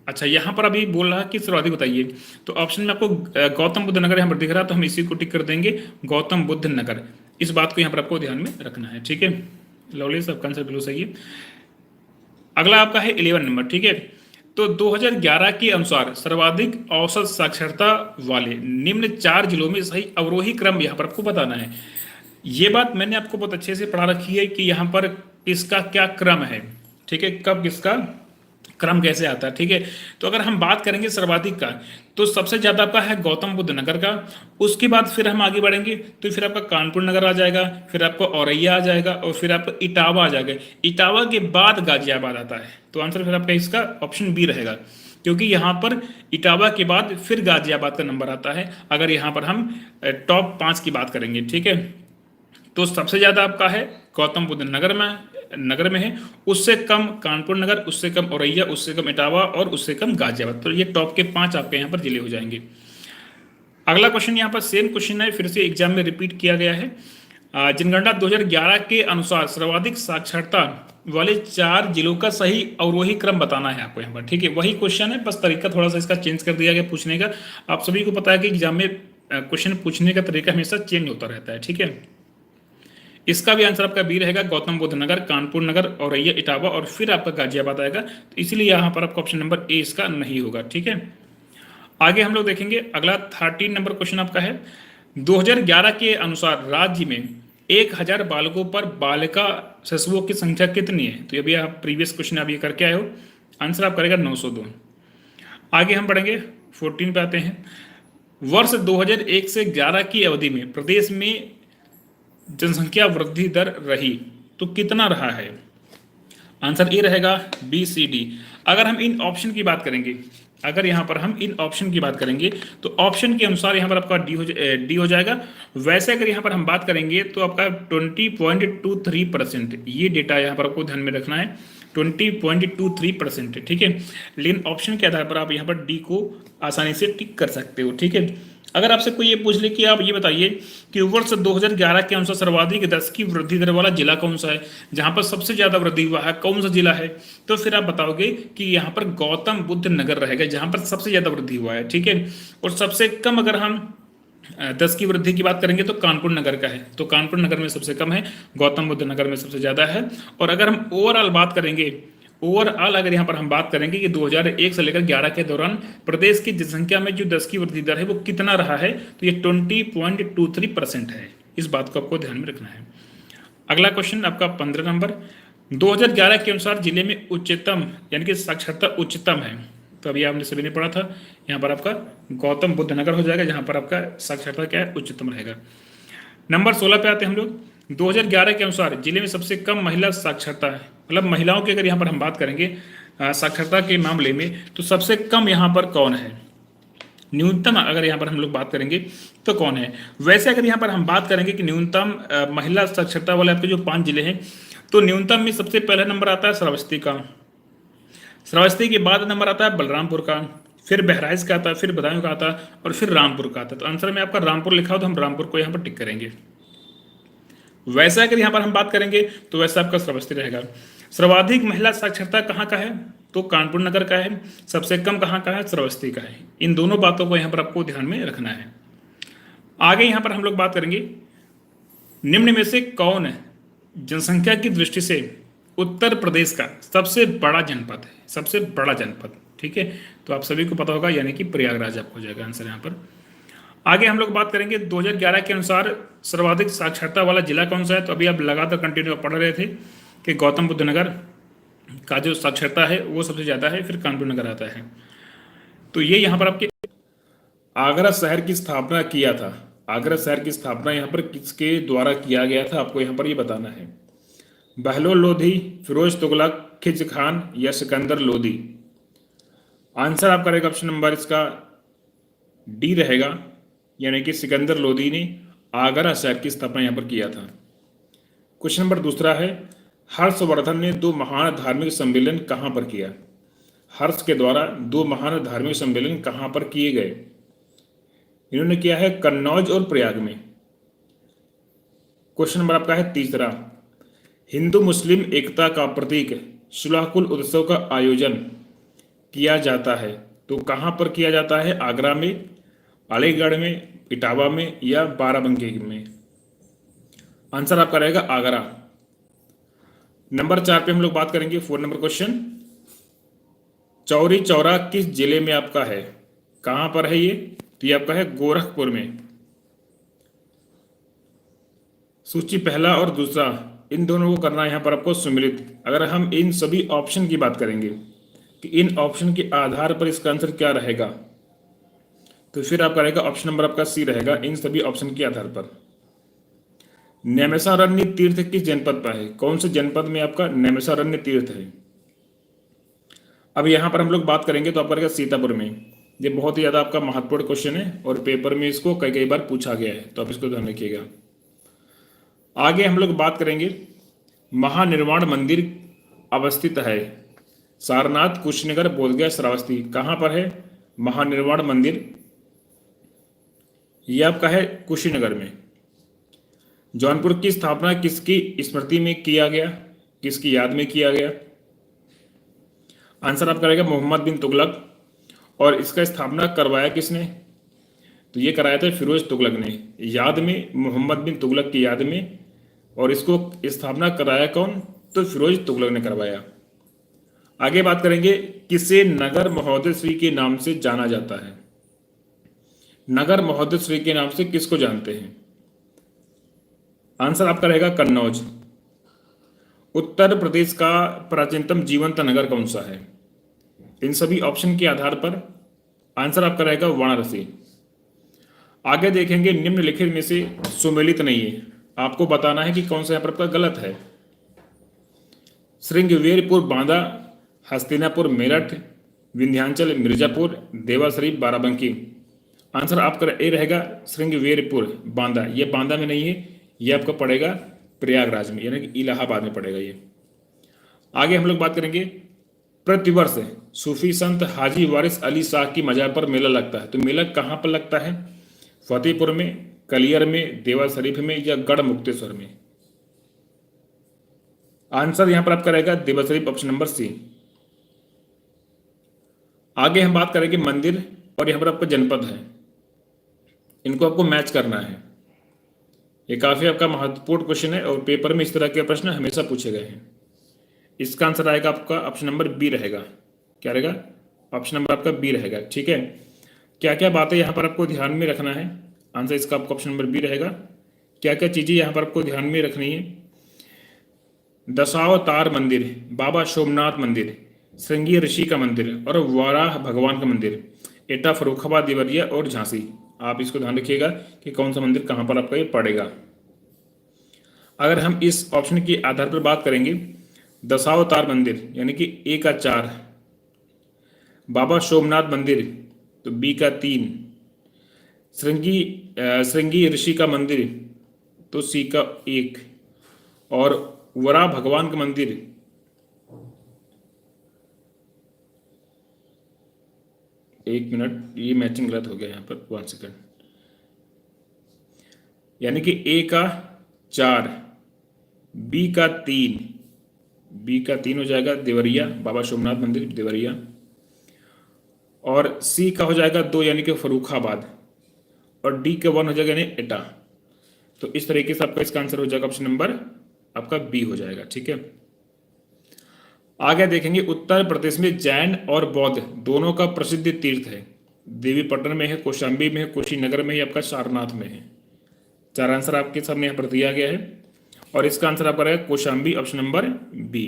S1: अच्छा, यहाँ पर अभी बोल रहा कि सर्वाधिक बताइए, तो ऑप्शन में आपको गौतम बुद्ध नगर यहाँ पर दिख रहा, तो हम इसी को टिक कर देंगे, गौतम बुद्ध नगर। इस बात को यहाँ पर आपको ध्यान में रखना है। ठीक है, लवली सबका आंसर बिल्कुल सही है। अगला आपका है 11 नंबर। ठीक है, तो 2011 के अनुसार सर्वाधिक औसत साक्षरता वाले निम्न 4 जिलों में सही अवरोही क्रम यहाँ पर आपको बताना है। ये बात मैंने आपको बहुत अच्छे से पढ़ा रखी है कि यहाँ पर किसका क्या क्रम है। ठीक है, कब किसका क्रम कैसे आता है। ठीक है, तो अगर हम बात करेंगे सर्वाधिक का, तो सबसे ज़्यादा आपका है गौतम बुद्ध नगर का। उसके बाद फिर हम आगे बढ़ेंगे तो फिर आपका कानपुर नगर आ जाएगा, फिर आपको औरैया आ जाएगा, और फिर आपका इटावा आ जाएगा। इटावा के बाद गाजियाबाद आता है, तो आंसर फिर आपका इसका ऑप्शन बी रहेगा, क्योंकि यहाँ पर इटावा के बाद फिर गाजियाबाद का नंबर आता है अगर यहाँ पर हम टॉप 5 की बात करेंगे। ठीक है, तो सबसे ज़्यादा आपका है गौतम बुद्ध नगर में है, उससे कम कानपुर नगर, उससे कम औरैया, उससे कम इटावा और उससे कम गाजियाबाद। तो ये टॉप के 5 आपके यहाँ पर जिले हो जाएंगे। अगला क्वेश्चन यहाँ पर सेम क्वेश्चन है, फिर से एग्जाम में रिपीट किया गया है। जनगणना 2011 के अनुसार सर्वाधिक साक्षरता वाले 4 जिलों का सही अवरोही क्रम बताना है आपको यहाँ पर। ठीक है, वही क्वेश्चन है, बस तरीका थोड़ा सा इसका चेंज कर दिया गया पूछने का। आप सभी को पता है कि एग्जाम में क्वेश्चन पूछने का तरीका हमेशा चेंज होता रहता है। ठीक है, इसका भी आंसर आपका बी रहेगा, गौतम बुद्ध नगर, कानपुर नगर, औरैया, इटावा और फिर आपका गाजियाबाद आएगा। तो इसीलिए यहाँ पर आपका ऑप्शन नंबर ए इसका नहीं होगा। ठीक है, आगे हम लोग देखेंगे। अगला 13 नंबर क्वेश्चन आपका है, 2011 के अनुसार राज्य में 1000 बालकों पर बालिका शिशुओं की संख्या कितनी है? तो अभी आप प्रीवियस क्वेश्चन आप ये करके आए हो, आंसर आप करेगा 902। आगे हम पढ़ेंगे 14 पे आते हैं। वर्ष 2001 से 11 की अवधि में प्रदेश में जनसंख्या वृद्धि दर रही, तो कितना रहा है? आंसर ए रहेगा, बी सी डी। अगर हम इन ऑप्शन की बात करेंगे, अगर यहाँ पर हम इन ऑप्शन की बात करेंगे तो ऑप्शन के अनुसार यहाँ पर आपका डी हो जाएगा। वैसे अगर यहाँ पर हम बात करेंगे तो आपका 20.23%, ये डेटा यहाँ पर आपको ध्यान में रखना है, 20.23%। ठीक है, लेकिन ऑप्शन के आधार पर आप यहाँ पर डी को आसानी से टिक कर सकते हो। ठीक है, अगर आपसे कोई ये पूछ ले कि आप ये बताइए कि वर्ष 2011 के अनुसार सर्वाधिक 10 की वृद्धि दर वाला जिला कौन सा है, जहां पर सबसे ज्यादा वृद्धि हुआ है, कौन सा जिला है, तो फिर आप बताओगे कि यहाँ पर गौतम बुद्ध नगर रहेगा, जहां पर सबसे ज्यादा वृद्धि हुआ है। ठीक है, और सबसे कम अगर हम 10 की वृद्धि की बात करेंगे तो कानपुर नगर का है, तो कानपुर नगर में सबसे कम है, गौतम बुद्ध नगर में सबसे ज्यादा है। और अगर हम ओवरऑल बात करेंगे, ओवरऑल अगर यहाँ पर हम बात करेंगे कि 2001 से लेकर 11 के दौरान प्रदेश की जनसंख्या में जो 10 की वृद्धि दर है वो कितना रहा है, तो ये 20.23% है। इस बात को आपको ध्यान में रखना है। अगला क्वेश्चन आपका 15 नंबर, 2011 के अनुसार जिले में उच्चतम यानी कि साक्षरता उच्चतम है, तो अभी आपने सभी ने पढ़ा था, यहाँ पर आपका गौतम बुद्ध नगर हो जाएगा, जहाँ पर आपका साक्षरता क्या है, उच्चतम रहेगा। नंबर 16 पे आते हैं हम लोग। 2011 के अनुसार जिले में सबसे कम महिला साक्षरता है, मतलब महिलाओं की अगर यहाँ पर हम बात करेंगे साक्षरता के मामले में, तो सबसे कम यहाँ पर कौन है, न्यूनतम अगर यहाँ पर हम लोग बात करेंगे तो कौन है। वैसे अगर यहाँ पर हम बात करेंगे कि न्यूनतम महिला साक्षरता वाले आपके जो 5 जिले हैं, तो न्यूनतम में सबसे पहला नंबर आता है श्रावस्ती का, श्रावस्ती के बाद नंबर आता है बलरामपुर का, फिर बहराइच का आता है, फिर बदायूं का आता है, और फिर रामपुर का आता है। तो आंसर में आपका रामपुर लिखा हो तो हम रामपुर को यहाँ पर टिक करेंगे। वैसे अगर यहाँ पर हम बात करेंगे तो वैसे आपका श्रावस्ती रहेगा। सर्वाधिक महिला साक्षरता कहाँ का है, तो कानपुर नगर का है। सबसे कम कहाँ का है, श्रावस्ती का है। इन दोनों बातों को यहाँ पर आपको ध्यान में रखना है। आगे यहाँ पर हम लोग बात करेंगे, निम्न में से कौन है जनसंख्या की दृष्टि से उत्तर प्रदेश का सबसे बड़ा जनपद है, सबसे बड़ा जनपद, ठीक है। तो आप सभी को पता होगा, यानी कि प्रयागराज आपको हो जाएगा आंसर यहाँ पर। आगे हम लोग बात करेंगे 2011 के अनुसार सर्वाधिक साक्षरता वाला जिला कौन सा है। तो अभी आप लगातार कंटिन्यू पढ़ रहे थे कि गौतम बुद्ध नगर का जो साक्षरता है वो सबसे ज़्यादा है, फिर कानपुर नगर आता है। तो ये यहाँ पर आपके आगरा शहर की स्थापना किया था, आगरा शहर की स्थापना यहाँ पर किसके द्वारा किया गया था, आपको यहाँ पर ये बताना है। बहलोल लोधी, फिरोज तुगलक, खिज खान या सिकंदर लोधी। आंसर आपका रहेगा ऑप्शन नंबर इसका डी रहेगा, यानी कि सिकंदर लोधी ने आगरा शहर की स्थापना यहाँ पर किया था। क्वेश्चन नंबर दूसरा है, हर्षवर्धन ने 2 महान धार्मिक सम्मेलन कहाँ पर किया। हर्ष के द्वारा 2 महान धार्मिक सम्मेलन कहाँ पर किए गए। इन्होंने किया है कन्नौज और प्रयाग में। क्वेश्चन नंबर आपका है तीसरा, हिंदू मुस्लिम एकता का प्रतीक शुलाकुल उत्सव का आयोजन किया जाता है, तो कहाँ पर किया जाता है, आगरा में, अलीगढ़ में, इटावा में या बाराबंकी में। आंसर आपका रहेगा आगरा। नंबर 4 पे हम लोग बात करेंगे 4 नंबर क्वेश्चन, चौरी चौरा किस जिले में आपका है, कहां पर है ये, तो ये आपका है गोरखपुर में। सूची पहला और दूसरा इन दोनों को करना है यहाँ पर आपको सम्मिलित। अगर हम इन सभी ऑप्शन की बात करेंगे कि इन ऑप्शन के आधार पर इसका आंसर क्या रहेगा, तो फिर आपका रहेगा ऑप्शन नंबर आपका सी रहेगा, इन सभी ऑप्शन के आधार पर। नैमिषारण्य तीर्थ किस जनपद पर है, कौन से जनपद में आपका नैमिषारण्य तीर्थ है। अब यहाँ पर हम लोग बात करेंगे तो आपका रहेगा सीतापुर में। ये बहुत ही ज़्यादा आपका महत्वपूर्ण क्वेश्चन है और पेपर में इसको कई कई बार पूछा गया है, तो आप इसको ध्यान रखिएगा। आगे हम लोग बात करेंगे, महानिर्वाण मंदिर अवस्थित है सारनाथ, कुशीनगर, बोधगया, श्रावस्ती। कहाँ पर है महानिर्वाण मंदिर, यह आपका है कुशीनगर में। जौनपुर की स्थापना किसकी स्मृति में किया गया, किसकी याद में किया गया। आंसर आपका रहेगा मोहम्मद बिन तुगलक। और इसका स्थापना करवाया किसने, तो ये कराया था फिरोज तुगलक ने, याद में, मोहम्मद बिन तुगलक की याद में। और इसको स्थापना कराया कौन, तो फिरोज तुगलक ने करवाया। आगे बात करेंगे, किसे नगर महोदय श्री के नाम से जाना जाता है। नगर महोदय श्री के नाम से किसको जानते हैं। आंसर आपका रहेगा कन्नौज। उत्तर प्रदेश का प्राचीनतम जीवंत नगर कौन सा है। इन सभी ऑप्शन के आधार पर आंसर आपका रहेगा वाराणसी। आगे देखेंगे, निम्नलिखित में से सुमेलित नहीं है, आपको बताना है कि कौन सा यहाँ पर आपका गलत है। श्रृंगवेरपुर बांदा, हस्तिनापुर मेरठ, विंध्याचल मिर्जापुर, देवा शरीफ बाराबंकी। आंसर आपका ए रहेगा श्रृंगवेरपुर बांदा। ये बांदा में नहीं है, ये आपका पड़ेगा प्रयागराज में, यानी कि इलाहाबाद में पड़ेगा ये। आगे हम लोग बात करेंगे, प्रतिवर्ष सूफी संत हाजी वारिस अली शाह की मजार पर मेला लगता है, तो मेला कहाँ पर लगता है, फतेहपुर में, कलियर में, देवा शरीफ में या गढ़ मुक्तेश्वर में। आंसर यहां पर आपका रहेगा देवा शरीफ, ऑप्शन नंबर सी। आगे हम बात करेंगे मंदिर, और यहां पर आपका जनपद है, इनको आपको मैच करना है। ये काफी आपका महत्वपूर्ण क्वेश्चन है और पेपर में इस तरह के प्रश्न हमेशा पूछे गए हैं। इसका आंसर आएगा आपका ऑप्शन नंबर बी रहेगा। क्या रहेगा, ऑप्शन नंबर आपका बी रहेगा, ठीक है। क्या क्या बातें यहाँ पर आपको ध्यान में रखना है, आंसर इसका आपका ऑप्शन नंबर बी रहेगा। क्या क्या चीजें यहाँ पर आपको ध्यान में रखनी है, दशावतार मंदिर, बाबा सोमनाथ मंदिर, श्रृंगी ऋषि का मंदिर और वाराह भगवान का मंदिर, एटा, फर्रुखाबाद, देवरिया और झांसी। आप इसको ध्यान रखिएगा कि कौन सा मंदिर कहाँ पर आपका ये पड़ेगा। अगर हम इस ऑप्शन के आधार पर बात करेंगे, दशावतार मंदिर यानी कि ए का 4, बाबा सोमनाथ मंदिर तो बी का 3, श्रृंगी श्रृंगी ऋषि का मंदिर तो सी का 1, और वरा भगवान का मंदिर एक मिनट, ये मैचिंग गलत हो गया यहाँ पर, 1 सेकंड, यानी कि ए का 4, बी का 3, बी का 3 हो जाएगा देवरिया, बाबा सोमनाथ मंदिर देवरिया, और सी का हो जाएगा 2 यानी कि फरुखाबाद, और डी का 1 हो जाएगा यानी एटा। तो इस तरीके से आपका इसका आंसर हो जाएगा ऑप्शन नंबर आपका बी हो जाएगा। ठीक है, आगे देखेंगे उत्तर प्रदेश में जैन और बौद्ध दोनों का प्रसिद्ध तीर्थ है। देवीपट्टन में है, कौशाम्बी में है, कुशीनगर में है, आपका सारनाथ में है। 4 आंसर आपके सामने यहाँ पर दिया गया है और इसका आंसर आपका रहेगा कौशाम्बी, ऑप्शन नंबर बी।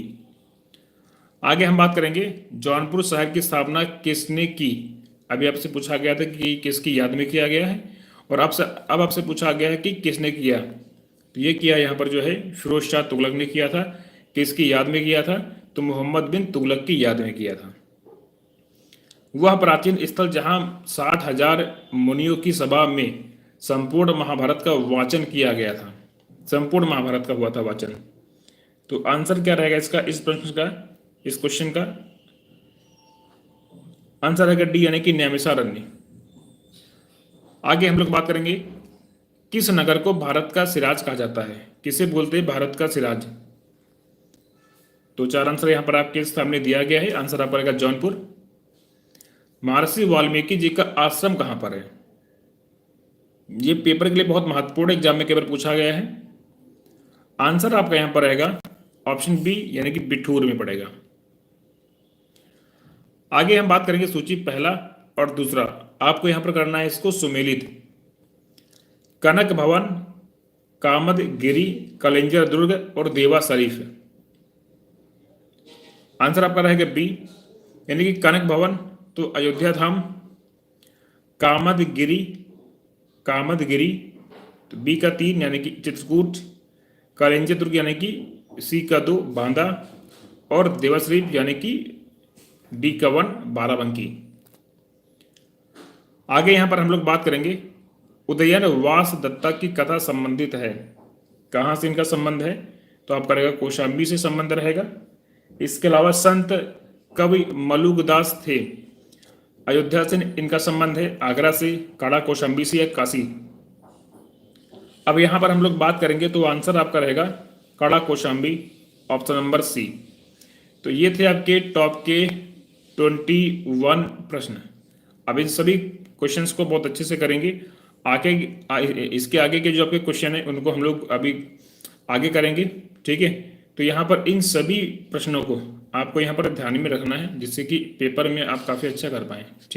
S1: आगे हम बात करेंगे जौनपुर शहर की स्थापना किसने की। अभी आपसे पूछा गया था कि किसकी याद में किया गया है, और अब आपसे पूछा गया है कि किसने किया। तो ये किया यहाँ पर जो है फिरोज शाह तुगलक ने किया था। किसकी याद में किया था? तो मोहम्मद बिन तुगलक की याद में किया था। वह प्राचीन स्थल जहां 60,000 मुनियों की सभा में संपूर्ण महाभारत का वाचन किया गया था। संपूर्ण महाभारत का हुआ था वाचन। तो आंसर क्या रहेगा इसका, इस प्रश्न का, इस क्वेश्चन का आंसर रहेगा डी यानी कि नैमिषारण्य। आगे हम लोग बात करेंगे किस नगर को भारत का सिराज कहा जाता है। किसे बोलते हैं भारत का सिराज? तो 4 आंसर यहां पर आपके सामने दिया गया है। आंसर आपका रहेगा जौनपुर। महर्षि वाल्मीकि जी का आश्रम कहां पर है? ये पेपर के लिए बहुत महत्वपूर्ण एग्जाम में केवल पूछा गया है। आंसर आपका यहां पर रहेगा ऑप्शन बी यानी कि बिठूर में पड़ेगा। आगे हम बात करेंगे सूची पहला और दूसरा। आपको यहां पर करना है इसको सुमेलित। कनक भवन, कामद गिरी, कलिंजर दुर्ग और देवा शरीफ। आंसर आपका रहेगा बी यानी कि कनक भवन तो अयोध्या धाम, कामद गिरी तो बी का 3 यानी कि चित्रकूट, कलिंजर दुर्ग यानी कि सी का 2 बांदा, और देवा शरीफ यानी कि डी का 1 बाराबंकी। आगे यहां पर हम लोग बात करेंगे उदयन वास दत्ता की कथा संबंधित है। कहां से इनका संबंध है? तो आपका रहेगा कौशाम्बी से संबंध रहेगा। इसके अलावा संत कवि मलुकदास थे, अयोध्या से इनका संबंध है, आगरा से, काड़ा कौशाम्बी से या काशी। अब यहां पर हम लोग बात करेंगे तो आंसर आपका रहेगा काड़ा कौशाम्बी, ऑप्शन नंबर सी। तो ये थे आपके टॉप के 21 प्रश्न। अब इन सभी क्वेश्चंस को बहुत अच्छे से करेंगे। आगे इसके आगे के जो आपके क्वेश्चन है उनको हम लोग अभी आगे करेंगे। ठीक है, तो यहाँ पर इन सभी प्रश्नों को आपको यहाँ पर ध्यान में रखना है जिससे कि पेपर में आप काफ़ी अच्छा कर पाएँ। ठीक।